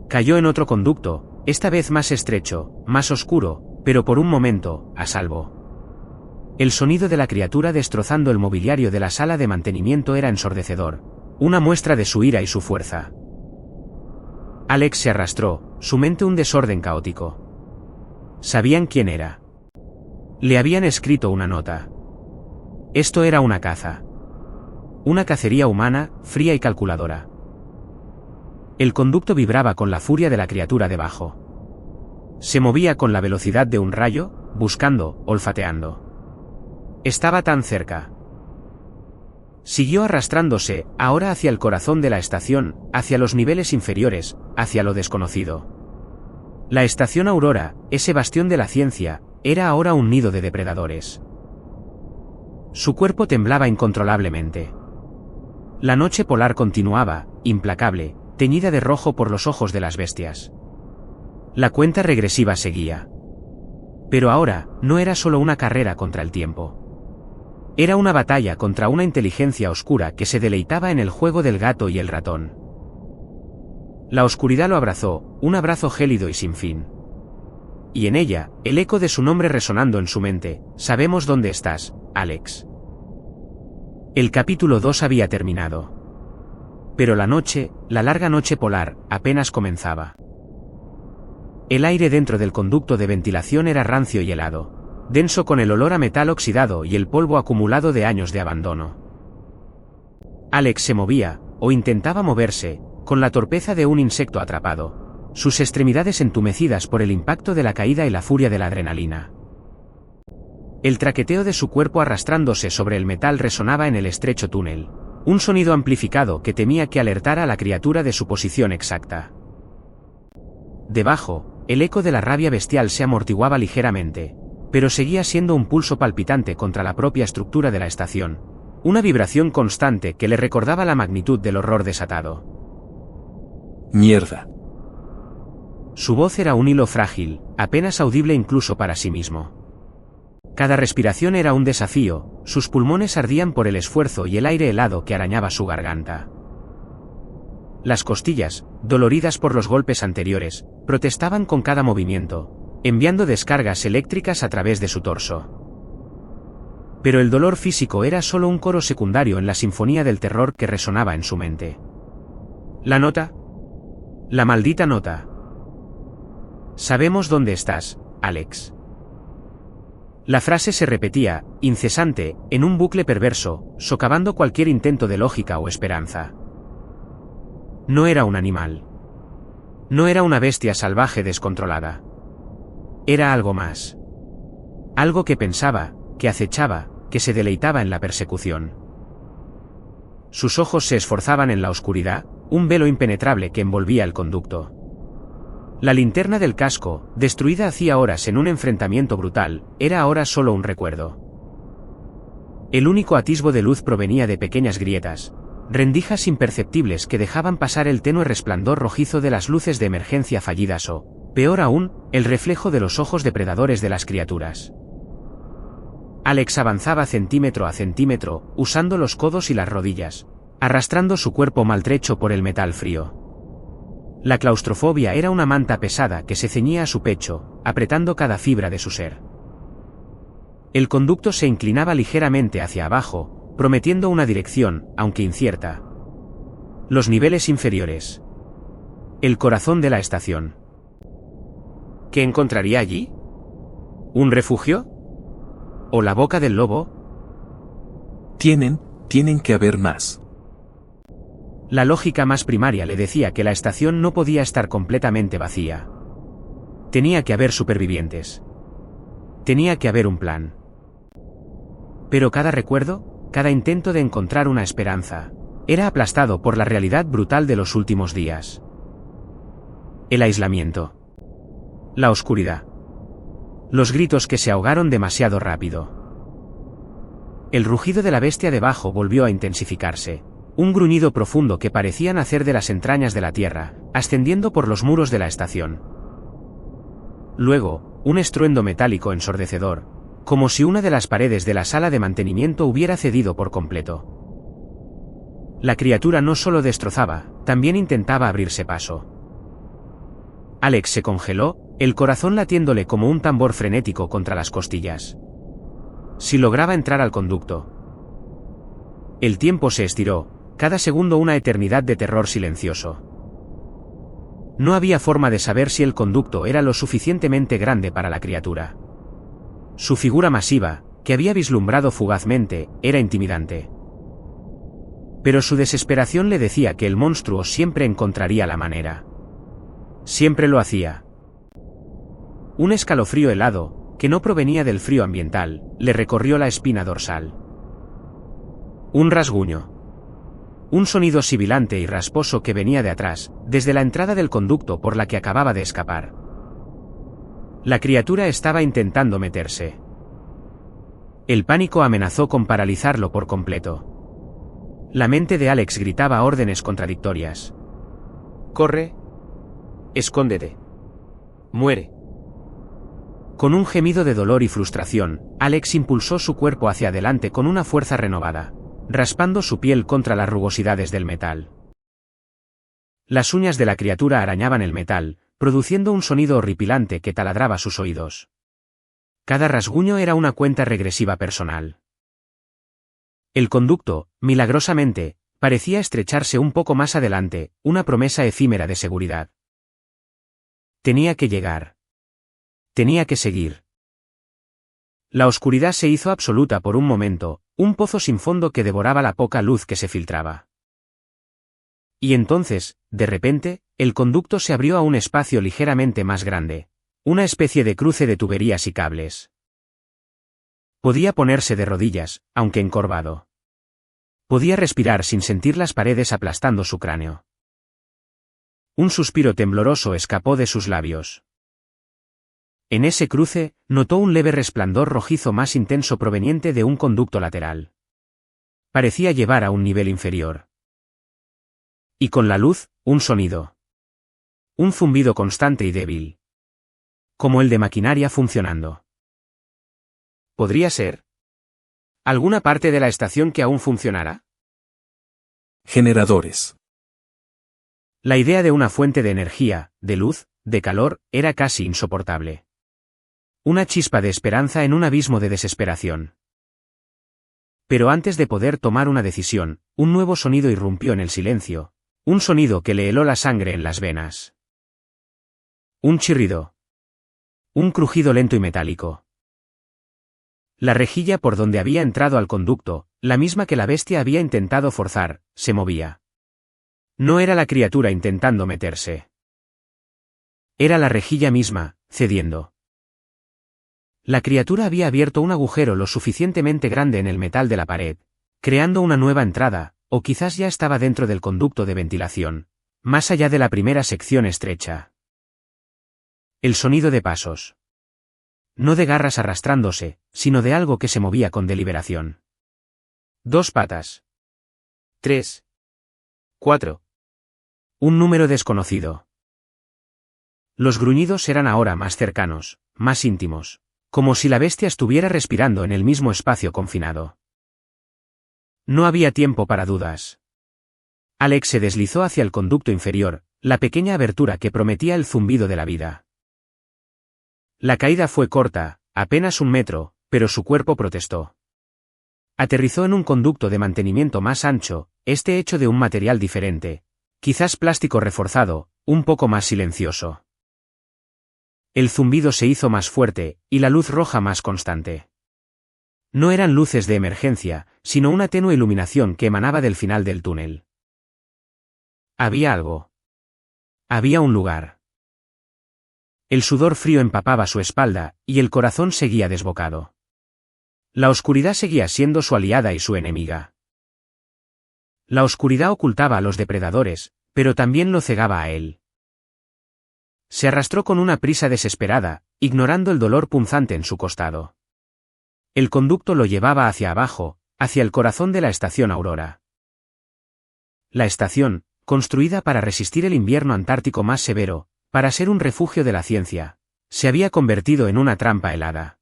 Speaker 1: Cayó en otro conducto, esta vez más estrecho, más oscuro, pero por un momento, a salvo. El sonido de la criatura destrozando el mobiliario de la sala de mantenimiento era ensordecedor, una muestra de su ira y su fuerza. Alex se arrastró, su mente un desorden caótico. Sabían quién era. Le habían escrito una nota. Esto era una caza. Una cacería humana, fría y calculadora. El conducto vibraba con la furia de la criatura debajo. Se movía con la velocidad de un rayo, buscando, olfateando. Estaba tan cerca. Siguió arrastrándose, ahora hacia el corazón de la estación, hacia los niveles inferiores, hacia lo desconocido. La estación Aurora, ese bastión de la ciencia, era ahora un nido de depredadores. Su cuerpo temblaba incontrolablemente. La noche polar continuaba, implacable, teñida de rojo por los ojos de las bestias. La cuenta regresiva seguía. Pero ahora, no era solo una carrera contra el tiempo. Era una batalla contra una inteligencia oscura que se deleitaba en el juego del gato y el ratón. La oscuridad lo abrazó, un abrazo gélido y sin fin. Y en ella, el eco de su nombre resonando en su mente: sabemos dónde estás, Alex. El capítulo 2 había terminado. Pero la noche, la larga noche polar, apenas comenzaba. El aire dentro del conducto de ventilación era rancio y helado, denso con el olor a metal oxidado y el polvo acumulado de años de abandono. Alex se movía, o intentaba moverse, con la torpeza de un insecto atrapado, sus extremidades entumecidas por el impacto de la caída y la furia de la adrenalina. El traqueteo de su cuerpo arrastrándose sobre el metal resonaba en el estrecho túnel, un sonido amplificado que temía que alertara a la criatura de su posición exacta. Debajo, el eco de la rabia bestial se amortiguaba ligeramente, pero seguía siendo un pulso palpitante contra la propia estructura de la estación, una vibración constante que le recordaba la magnitud del horror desatado.
Speaker 2: Mierda.
Speaker 1: Su voz era un hilo frágil, apenas audible incluso para sí mismo. Cada respiración era un desafío, sus pulmones ardían por el esfuerzo y el aire helado que arañaba su garganta. Las costillas, doloridas por los golpes anteriores, protestaban con cada movimiento, enviando descargas eléctricas a través de su torso. Pero el dolor físico era solo un coro secundario en la sinfonía del terror que resonaba en su mente. ¿La nota? La maldita nota. Sabemos dónde estás, Alex. La frase se repetía, incesante, en un bucle perverso, socavando cualquier intento de lógica o esperanza. No era un animal. No era una bestia salvaje descontrolada. Era algo más. Algo que pensaba, que acechaba, que se deleitaba en la persecución. Sus ojos se esforzaban en la oscuridad, un velo impenetrable que envolvía el conducto. La linterna del casco, destruida hacía horas en un enfrentamiento brutal, era ahora solo un recuerdo. El único atisbo de luz provenía de pequeñas grietas, rendijas imperceptibles que dejaban pasar el tenue resplandor rojizo de las luces de emergencia fallidas o, peor aún, el reflejo de los ojos depredadores de las criaturas. Alex avanzaba centímetro a centímetro, usando los codos y las rodillas, arrastrando su cuerpo maltrecho por el metal frío. La claustrofobia era una manta pesada que se ceñía a su pecho, apretando cada fibra de su ser. El conducto se inclinaba ligeramente hacia abajo, prometiendo una dirección, aunque incierta. Los niveles inferiores. El corazón de la estación. ¿Qué encontraría allí? ¿Un refugio? ¿O la boca del lobo?
Speaker 2: Tienen que haber más.
Speaker 1: La lógica más primaria le decía que la estación no podía estar completamente vacía. Tenía que haber supervivientes. Tenía que haber un plan. Pero cada recuerdo, cada intento de encontrar una esperanza, era aplastado por la realidad brutal de los últimos días. El aislamiento. La oscuridad. Los gritos que se ahogaron demasiado rápido. El rugido de la bestia debajo volvió a intensificarse. Un gruñido profundo que parecía nacer de las entrañas de la tierra, ascendiendo por los muros de la estación. Luego, un estruendo metálico ensordecedor, como si una de las paredes de la sala de mantenimiento hubiera cedido por completo. La criatura no solo destrozaba, también intentaba abrirse paso. Alex se congeló, el corazón latiéndole como un tambor frenético contra las costillas. Si lograba entrar al conducto. El tiempo se estiró, cada segundo una eternidad de terror silencioso. No había forma de saber si el conducto era lo suficientemente grande para la criatura. Su figura masiva, que había vislumbrado fugazmente, era intimidante. Pero su desesperación le decía que el monstruo siempre encontraría la manera. Siempre lo hacía. Un escalofrío helado, que no provenía del frío ambiental, le recorrió la espina dorsal. Un rasguño. Un sonido sibilante y rasposo que venía de atrás, desde la entrada del conducto por la que acababa de escapar. La criatura estaba intentando meterse. El pánico amenazó con paralizarlo por completo. La mente de Alex gritaba órdenes contradictorias.
Speaker 3: Corre. Escóndete. Muere.
Speaker 1: Con un gemido de dolor y frustración, Alex impulsó su cuerpo hacia adelante con una fuerza renovada, raspando su piel contra las rugosidades del metal. Las uñas de la criatura arañaban el metal, produciendo un sonido horripilante que taladraba sus oídos. Cada rasguño era una cuenta regresiva personal. El conducto, milagrosamente, parecía estrecharse un poco más adelante, una promesa efímera de seguridad. Tenía que llegar. Tenía que seguir. La oscuridad se hizo absoluta por un momento, un pozo sin fondo que devoraba la poca luz que se filtraba. Y entonces, de repente, el conducto se abrió a un espacio ligeramente más grande, una especie de cruce de tuberías y cables. Podía ponerse de rodillas, aunque encorvado. Podía respirar sin sentir las paredes aplastando su cráneo. Un suspiro tembloroso escapó de sus labios. En ese cruce, notó un leve resplandor rojizo más intenso proveniente de un conducto lateral. Parecía llevar a un nivel inferior. Y con la luz, un sonido. Un zumbido constante y débil. Como el de maquinaria funcionando. ¿Podría ser alguna parte de la estación que aún funcionara?
Speaker 2: Generadores.
Speaker 1: La idea de una fuente de energía, de luz, de calor, era casi insoportable. Una chispa de esperanza en un abismo de desesperación. Pero antes de poder tomar una decisión, un nuevo sonido irrumpió en el silencio, un sonido que le heló la sangre en las venas. Un chirrido. Un crujido lento y metálico. La rejilla por donde había entrado al conducto, la misma que la bestia había intentado forzar, se movía. No era la criatura intentando meterse. Era la rejilla misma, cediendo. La criatura había abierto un agujero lo suficientemente grande en el metal de la pared, creando una nueva entrada, o quizás ya estaba dentro del conducto de ventilación, más allá de la primera sección estrecha. El sonido de pasos. No de garras arrastrándose, sino de algo que se movía con deliberación. 2 patas.
Speaker 3: 3. 4.
Speaker 1: Un número desconocido. Los gruñidos eran ahora más cercanos, más íntimos, como si la bestia estuviera respirando en el mismo espacio confinado. No había tiempo para dudas. Alex se deslizó hacia el conducto inferior, la pequeña abertura que prometía el zumbido de la vida. La caída fue corta, apenas 1 metro, pero su cuerpo protestó. Aterrizó en un conducto de mantenimiento más ancho, este hecho de un material diferente, quizás plástico reforzado, un poco más silencioso. El zumbido se hizo más fuerte, y la luz roja más constante. No eran luces de emergencia, sino una tenue iluminación que emanaba del final del túnel. Había algo. Había un lugar. El sudor frío empapaba su espalda, y el corazón seguía desbocado. La oscuridad seguía siendo su aliada y su enemiga. La oscuridad ocultaba a los depredadores, pero también lo cegaba a él. Se arrastró con una prisa desesperada, ignorando el dolor punzante en su costado. El conducto lo llevaba hacia abajo, hacia el corazón de la estación Aurora. La estación, construida para resistir el invierno antártico más severo, para ser un refugio de la ciencia, se había convertido en una trampa helada.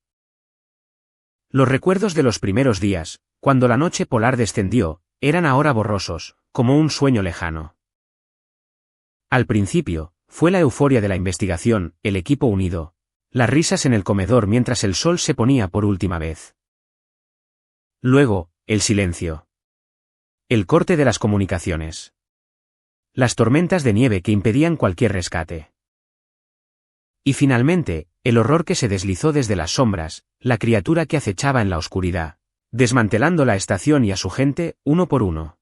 Speaker 1: Los recuerdos de los primeros días, cuando la noche polar descendió, eran ahora borrosos, como un sueño lejano. Al principio, fue la euforia de la investigación, el equipo unido, las risas en el comedor mientras el sol se ponía por última vez. Luego, el silencio. El corte de las comunicaciones. Las tormentas de nieve que impedían cualquier rescate. Y finalmente, el horror que se deslizó desde las sombras, la criatura que acechaba en la oscuridad, desmantelando la estación y a su gente, uno por uno.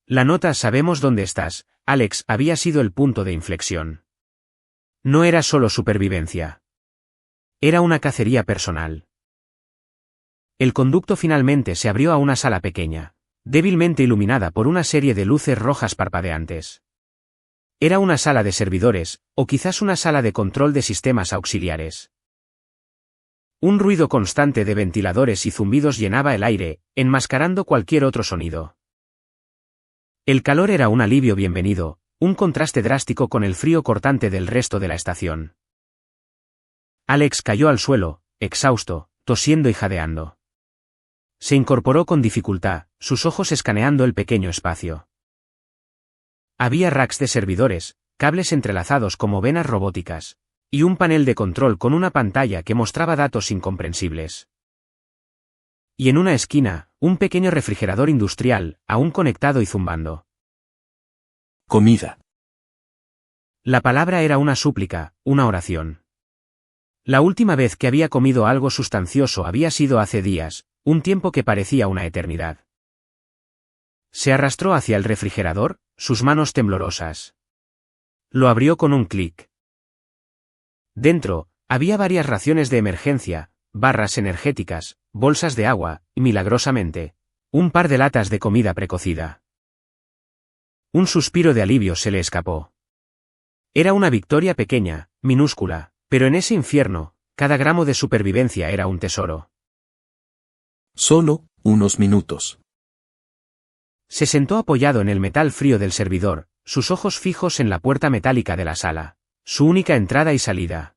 Speaker 1: La nota "Sabemos dónde estás, Alex" había sido el punto de inflexión. No era solo supervivencia. Era una cacería personal. El conducto finalmente se abrió a una sala pequeña, débilmente iluminada por una serie de luces rojas parpadeantes. Era una sala de servidores, o quizás una sala de control de sistemas auxiliares. Un ruido constante de ventiladores y zumbidos llenaba el aire, enmascarando cualquier otro sonido. El calor era un alivio bienvenido, un contraste drástico con el frío cortante del resto de la estación. Alex cayó al suelo, exhausto, tosiendo y jadeando. Se incorporó con dificultad, sus ojos escaneando el pequeño espacio. Había racks de servidores, cables entrelazados como venas robóticas, y un panel de control con una pantalla que mostraba datos incomprensibles. Y en una esquina, un pequeño refrigerador industrial, aún conectado y zumbando.
Speaker 2: Comida.
Speaker 1: La palabra era una súplica, una oración. La última vez que había comido algo sustancioso había sido hace días, un tiempo que parecía una eternidad. Se arrastró hacia el refrigerador, sus manos temblorosas. Lo abrió con un clic. Dentro, había varias raciones de emergencia, barras energéticas, bolsas de agua, y milagrosamente, un par de latas de comida precocida. Un suspiro de alivio se le escapó. Era una victoria pequeña, minúscula, pero en ese infierno, cada gramo de supervivencia era un tesoro.
Speaker 2: Solo, unos minutos.
Speaker 1: Se sentó apoyado en el metal frío del servidor, sus ojos fijos en la puerta metálica de la sala, su única entrada y salida.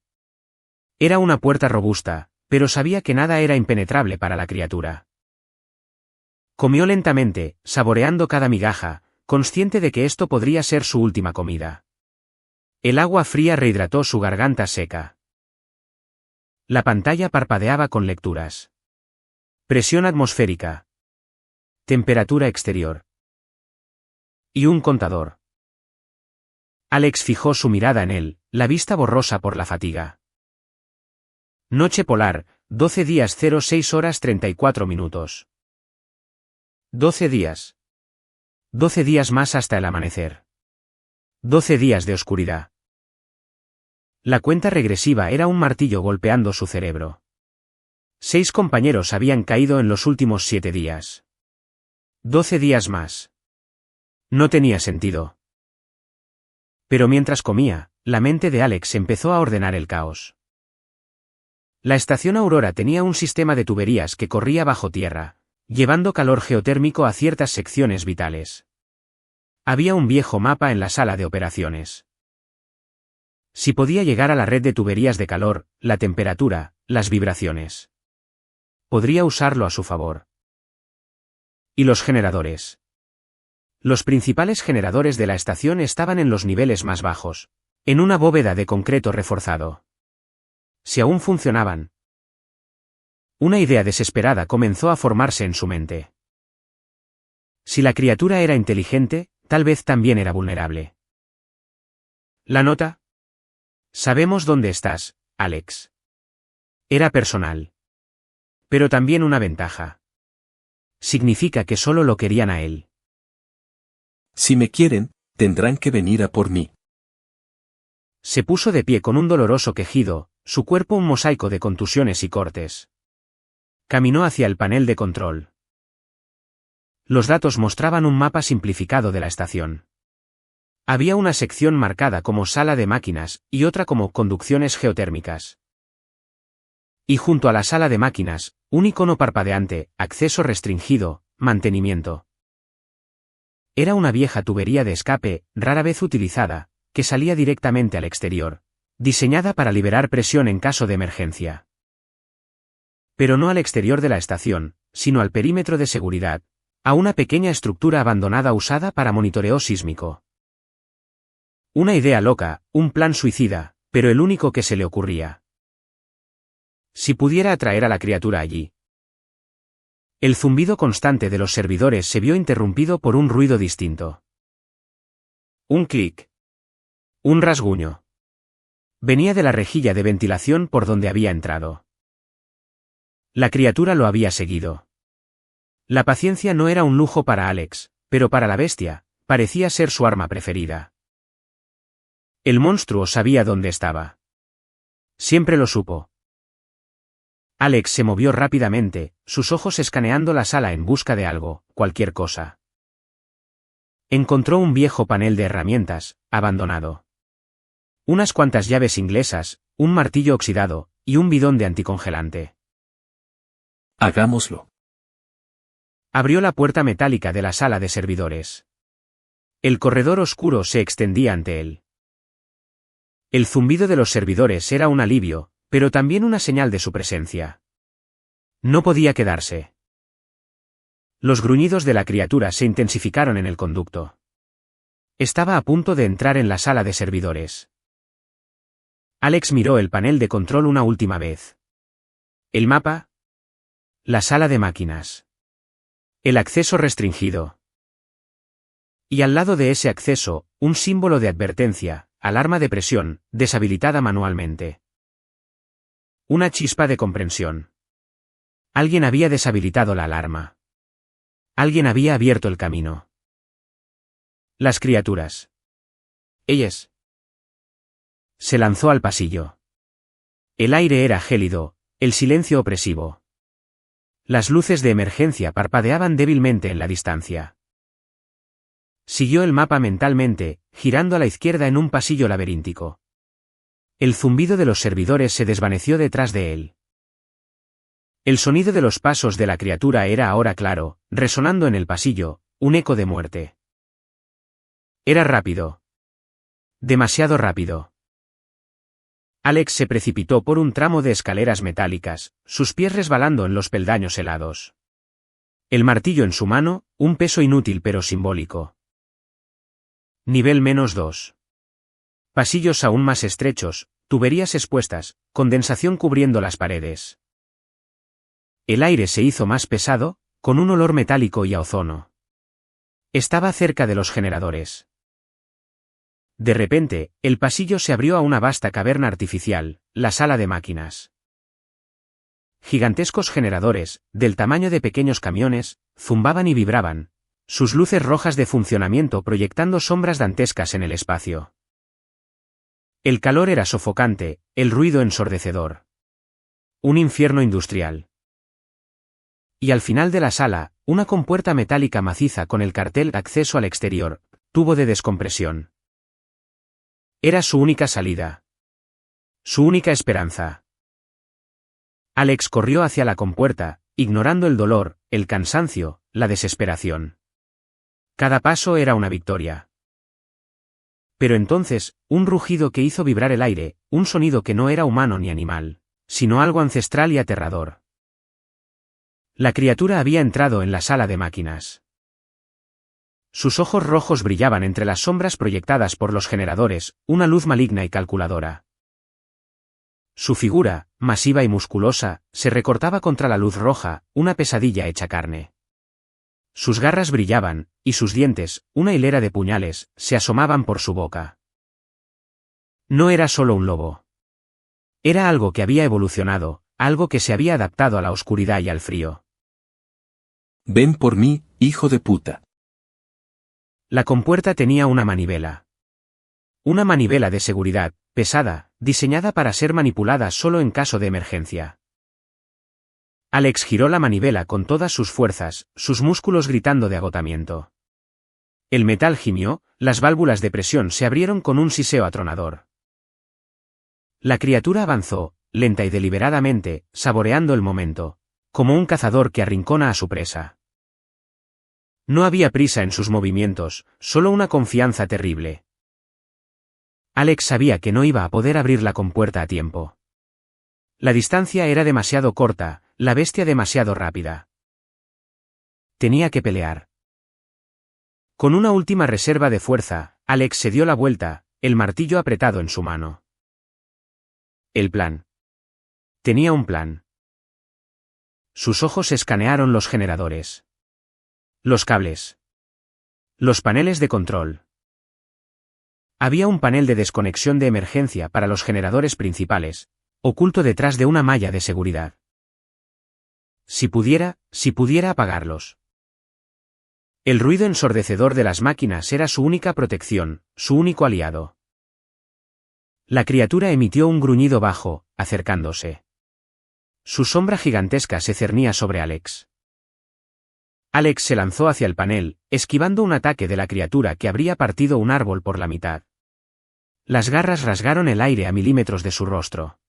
Speaker 1: Era una puerta robusta, pero sabía que nada era impenetrable para la criatura. Comió lentamente, saboreando cada migaja, consciente de que esto podría ser su última comida. El agua fría rehidrató su garganta seca. La pantalla parpadeaba con lecturas. Presión atmosférica. Temperatura exterior. Y un contador. Alex fijó su mirada en él, la vista borrosa por la fatiga. Noche polar, 12 días 06 horas 34 minutos. 12 días. 12 días más hasta el amanecer. 12 días de oscuridad. La cuenta regresiva era un martillo golpeando su cerebro. 6 compañeros habían caído en los últimos 7 días. 12 días más. No tenía sentido. Pero mientras comía, la mente de Alex empezó a ordenar el caos. La estación Aurora tenía un sistema de tuberías que corría bajo tierra, llevando calor geotérmico a ciertas secciones vitales. Había un viejo mapa en la sala de operaciones. Si podía llegar a la red de tuberías de calor, la temperatura, las vibraciones. Podría usarlo a su favor. ¿Y los generadores? Los principales generadores de la estación estaban en los niveles más bajos, en una bóveda de concreto reforzado. Si aún funcionaban. Una idea desesperada comenzó a formarse en su mente. Si la criatura era inteligente, tal vez también era vulnerable. ¿La nota? Sabemos dónde estás, Alex. Era personal. Pero también una ventaja. Significa que solo lo querían a él.
Speaker 2: Si me quieren, tendrán que venir a por mí.
Speaker 1: Se puso de pie con un doloroso quejido, su cuerpo un mosaico de contusiones y cortes. Caminó hacia el panel de control. Los datos mostraban un mapa simplificado de la estación. Había una sección marcada como sala de máquinas, y otra como conducciones geotérmicas. Y junto a la sala de máquinas, un icono parpadeante, acceso restringido, mantenimiento. Era una vieja tubería de escape, rara vez utilizada, que salía directamente al exterior, diseñada para liberar presión en caso de emergencia. Pero no al exterior de la estación, sino al perímetro de seguridad, a una pequeña estructura abandonada usada para monitoreo sísmico. Una idea loca, un plan suicida, pero el único que se le ocurría. Si pudiera atraer a la criatura allí. El zumbido constante de los servidores se vio interrumpido por un ruido distinto. Un clic. Un rasguño. Venía de la rejilla de ventilación por donde había entrado. La criatura lo había seguido. La paciencia no era un lujo para Alex, pero para la bestia, parecía ser su arma preferida. El monstruo sabía dónde estaba. Siempre lo supo. Alex se movió rápidamente, sus ojos escaneando la sala en busca de algo, cualquier cosa. Encontró un viejo panel de herramientas, abandonado. Unas cuantas llaves inglesas, un martillo oxidado, y un bidón de anticongelante.
Speaker 2: Hagámoslo.
Speaker 1: Abrió la puerta metálica de la sala de servidores. El corredor oscuro se extendía ante él. El zumbido de los servidores era un alivio, pero también una señal de su presencia. No podía quedarse. Los gruñidos de la criatura se intensificaron en el conducto. Estaba a punto de entrar en la sala de servidores. Alex miró el panel de control una última vez. El mapa. La sala de máquinas. El acceso restringido. Y al lado de ese acceso, un símbolo de advertencia, alarma de presión, deshabilitada manualmente. Una chispa de comprensión. Alguien había deshabilitado la alarma. Alguien había abierto el camino. Las criaturas. Ellas. Se lanzó al pasillo. El aire era gélido, el silencio opresivo. Las luces de emergencia parpadeaban débilmente en la distancia. Siguió el mapa mentalmente, girando a la izquierda en un pasillo laberíntico. El zumbido de los servidores se desvaneció detrás de él. El sonido de los pasos de la criatura era ahora claro, resonando en el pasillo, un eco de muerte. Era rápido. Demasiado rápido. Alex se precipitó por un tramo de escaleras metálicas, sus pies resbalando en los peldaños helados. El martillo en su mano, un peso inútil pero simbólico. Nivel -2. Pasillos aún más estrechos, tuberías expuestas, condensación cubriendo las paredes. El aire se hizo más pesado, con un olor metálico y a ozono. Estaba cerca de los generadores. De repente, el pasillo se abrió a una vasta caverna artificial, la sala de máquinas. Gigantescos generadores, del tamaño de pequeños camiones, zumbaban y vibraban, sus luces rojas de funcionamiento proyectando sombras dantescas en el espacio. El calor era sofocante, el ruido ensordecedor. Un infierno industrial. Y al final de la sala, una compuerta metálica maciza con el cartel "Acceso al exterior", tubo de descompresión. Era su única salida. Su única esperanza. Alex corrió hacia la compuerta, ignorando el dolor, el cansancio, la desesperación. Cada paso era una victoria. Pero entonces, un rugido que hizo vibrar el aire, un sonido que no era humano ni animal, sino algo ancestral y aterrador. La criatura había entrado en la sala de máquinas. Sus ojos rojos brillaban entre las sombras proyectadas por los generadores, una luz maligna y calculadora. Su figura, masiva y musculosa, se recortaba contra la luz roja, una pesadilla hecha carne. Sus garras brillaban, y sus dientes, una hilera de puñales, se asomaban por su boca. No era solo un lobo. Era algo que había evolucionado, algo que se había adaptado a la oscuridad y al frío.
Speaker 2: Ven por mí, hijo de puta.
Speaker 1: La compuerta tenía una manivela. Una manivela de seguridad, pesada, diseñada para ser manipulada solo en caso de emergencia. Alex giró la manivela con todas sus fuerzas, sus músculos gritando de agotamiento. El metal gimió, las válvulas de presión se abrieron con un siseo atronador. La criatura avanzó, lenta y deliberadamente, saboreando el momento, como un cazador que arrincona a su presa. No había prisa en sus movimientos, solo una confianza terrible. Alex sabía que no iba a poder abrir la compuerta a tiempo. La distancia era demasiado corta, la bestia demasiado rápida. Tenía que pelear. Con una última reserva de fuerza, Alex se dio la vuelta, el martillo apretado en su mano. El plan. Tenía un plan. Sus ojos escanearon los generadores. Los cables. Los paneles de control. Había un panel de desconexión de emergencia para los generadores principales, oculto detrás de una malla de seguridad. Si pudiera apagarlos. El ruido ensordecedor de las máquinas era su única protección, su único aliado. La criatura emitió un gruñido bajo, acercándose. Su sombra gigantesca se cernía sobre Alex. Alex se lanzó hacia el panel, esquivando un ataque de la criatura que habría partido un árbol por la mitad. Las garras rasgaron el aire a milímetros de su rostro.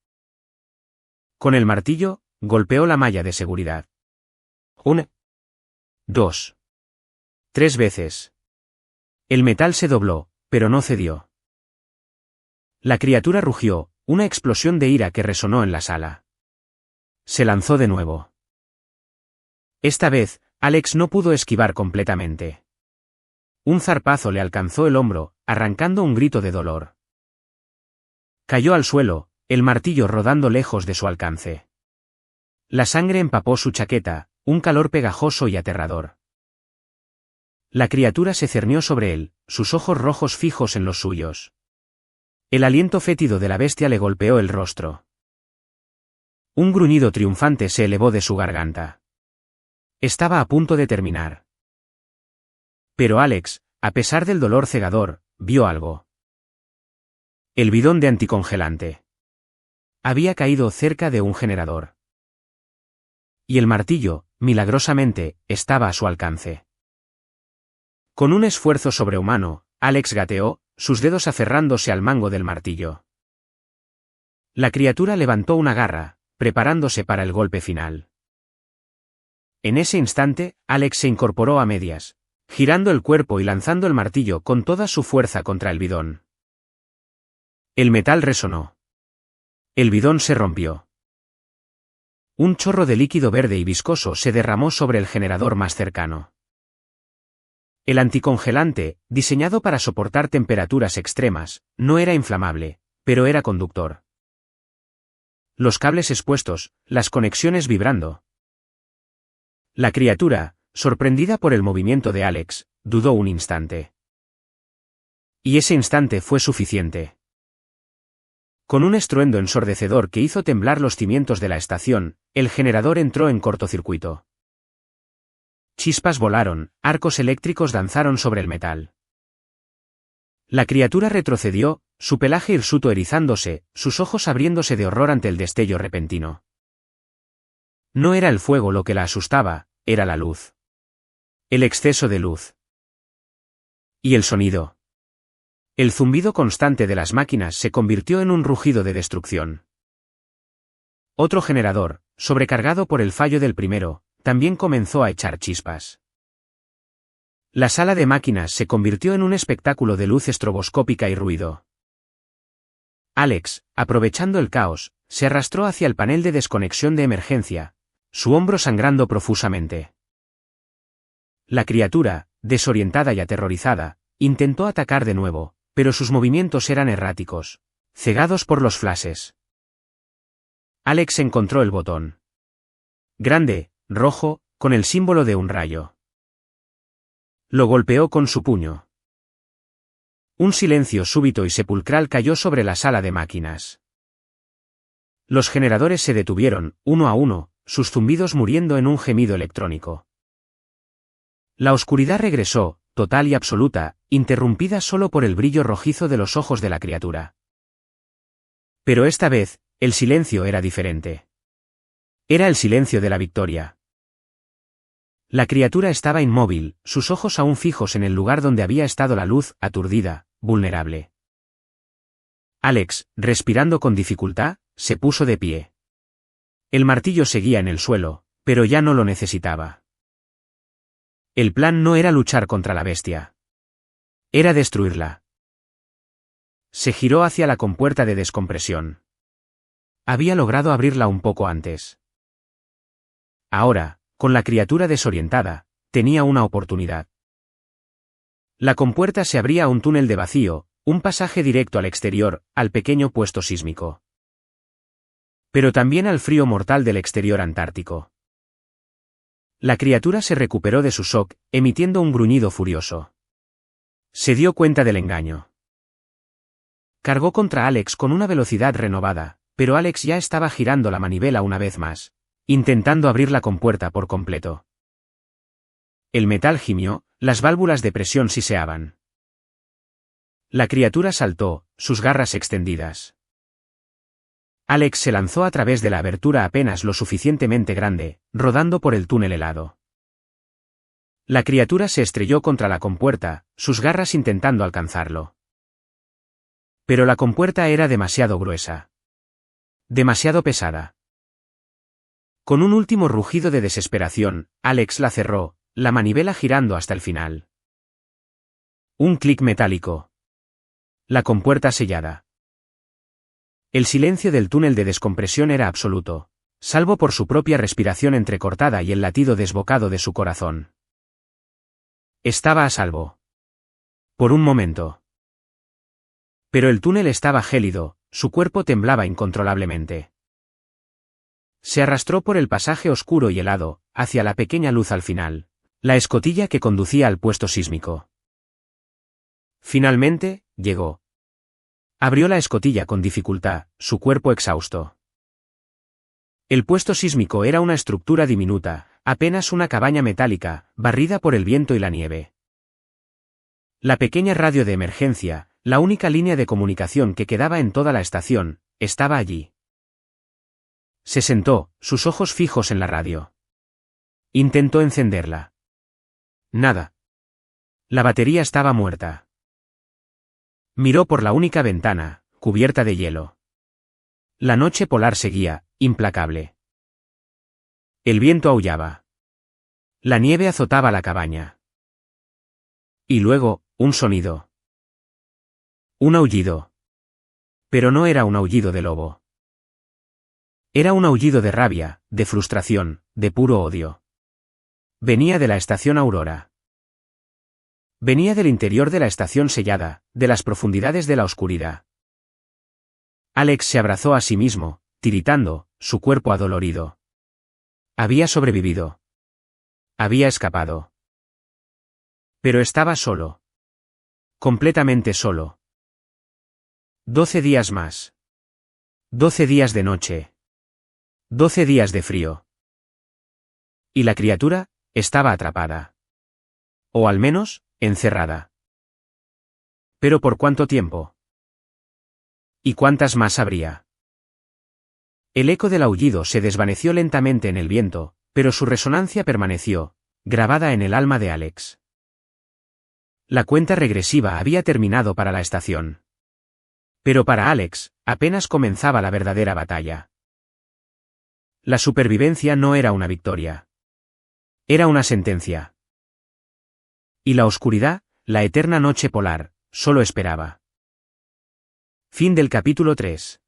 Speaker 1: Con el martillo, golpeó la malla de seguridad. 1, 2, 3 veces. El metal se dobló, pero no cedió. La criatura rugió, una explosión de ira que resonó en la sala. Se lanzó de nuevo. Esta vez, Alex no pudo esquivar completamente. Un zarpazo le alcanzó el hombro, arrancando un grito de dolor. Cayó al suelo, el martillo rodando lejos de su alcance. La sangre empapó su chaqueta, un calor pegajoso y aterrador. La criatura se cernió sobre él, sus ojos rojos fijos en los suyos. El aliento fétido de la bestia le golpeó el rostro. Un gruñido triunfante se elevó de su garganta. Estaba a punto de terminar. Pero Alex, a pesar del dolor cegador, vio algo. El bidón de anticongelante. Había caído cerca de un generador. Y el martillo, milagrosamente, estaba a su alcance. Con un esfuerzo sobrehumano, Alex gateó, sus dedos aferrándose al mango del martillo. La criatura levantó una garra, preparándose para el golpe final. En ese instante, Alex se incorporó a medias, girando el cuerpo y lanzando el martillo con toda su fuerza contra el bidón. El metal resonó. El bidón se rompió. Un chorro de líquido verde y viscoso se derramó sobre el generador más cercano. El anticongelante, diseñado para soportar temperaturas extremas, no era inflamable, pero era conductor. Los cables expuestos, las conexiones vibrando. La criatura, sorprendida por el movimiento de Alex, dudó un instante. Y ese instante fue suficiente. Con un estruendo ensordecedor que hizo temblar los cimientos de la estación, el generador entró en cortocircuito. Chispas volaron, arcos eléctricos danzaron sobre el metal. La criatura retrocedió, su pelaje hirsuto erizándose, sus ojos abriéndose de horror ante el destello repentino. No era el fuego lo que la asustaba, era la luz. El exceso de luz. Y el sonido. El zumbido constante de las máquinas se convirtió en un rugido de destrucción. Otro generador, sobrecargado por el fallo del primero, también comenzó a echar chispas. La sala de máquinas se convirtió en un espectáculo de luz estroboscópica y ruido. Alex, aprovechando el caos, se arrastró hacia el panel de desconexión de emergencia, su hombro sangrando profusamente. La criatura, desorientada y aterrorizada, intentó atacar de nuevo, pero sus movimientos eran erráticos, cegados por los flashes. Alex encontró el botón. Grande, rojo, con el símbolo de un rayo. Lo golpeó con su puño. Un silencio súbito y sepulcral cayó sobre la sala de máquinas. Los generadores se detuvieron, uno a uno, sus zumbidos muriendo en un gemido electrónico. La oscuridad regresó, total y absoluta, interrumpida solo por el brillo rojizo de los ojos de la criatura. Pero esta vez, el silencio era diferente. Era el silencio de la victoria. La criatura estaba inmóvil, sus ojos aún fijos en el lugar donde había estado la luz, aturdida, vulnerable. Alex, respirando con dificultad, se puso de pie. El martillo seguía en el suelo, pero ya no lo necesitaba. El plan no era luchar contra la bestia. Era destruirla. Se giró hacia la compuerta de descompresión. Había logrado abrirla un poco antes. Ahora, con la criatura desorientada, tenía una oportunidad. La compuerta se abría a un túnel de vacío, un pasaje directo al exterior, al pequeño puesto sísmico. Pero también al frío mortal del exterior antártico. La criatura se recuperó de su shock, emitiendo un gruñido furioso. Se dio cuenta del engaño. Cargó contra Alex con una velocidad renovada, pero Alex ya estaba girando la manivela una vez más, intentando abrir la compuerta por completo. El metal gimió, las válvulas de presión siseaban. La criatura saltó, sus garras extendidas. Alex se lanzó a través de la abertura apenas lo suficientemente grande, rodando por el túnel helado. La criatura se estrelló contra la compuerta, sus garras intentando alcanzarlo. Pero la compuerta era demasiado gruesa. Demasiado pesada. Con un último rugido de desesperación, Alex la cerró, la manivela girando hasta el final. Un clic metálico. La compuerta sellada. El silencio del túnel de descompresión era absoluto, salvo por su propia respiración entrecortada y el latido desbocado de su corazón. Estaba a salvo. Por un momento. Pero el túnel estaba gélido, su cuerpo temblaba incontrolablemente. Se arrastró por el pasaje oscuro y helado, hacia la pequeña luz al final, la escotilla que conducía al puesto sísmico. Finalmente, llegó. Abrió la escotilla con dificultad, su cuerpo exhausto. El puesto sísmico era una estructura diminuta, apenas una cabaña metálica, barrida por el viento y la nieve. La pequeña radio de emergencia, la única línea de comunicación que quedaba en toda la estación, estaba allí. Se sentó, sus ojos fijos en la radio. Intentó encenderla. Nada. La batería estaba muerta. Miró por la única ventana, cubierta de hielo. La noche polar seguía, implacable. El viento aullaba. La nieve azotaba la cabaña. Y luego, un sonido. Un aullido. Pero no era un aullido de lobo. Era un aullido de rabia, de frustración, de puro odio. Venía de la estación Aurora. Venía del interior de la estación sellada, de las profundidades de la oscuridad. Alex se abrazó a sí mismo, tiritando, su cuerpo adolorido. Había sobrevivido. Había escapado. Pero estaba solo. Completamente solo. 12 días más. 12 días de noche. 12 días de frío. Y la criatura estaba atrapada. O al menos, encerrada. ¿Pero por cuánto tiempo? ¿Y cuántas más habría? El eco del aullido se desvaneció lentamente en el viento, pero su resonancia permaneció, grabada en el alma de Alex. La cuenta regresiva había terminado para la estación. Pero para Alex, apenas comenzaba la verdadera batalla. La supervivencia no era una victoria. Era una sentencia. Y la oscuridad, la eterna noche polar, solo esperaba. Fin del capítulo 3.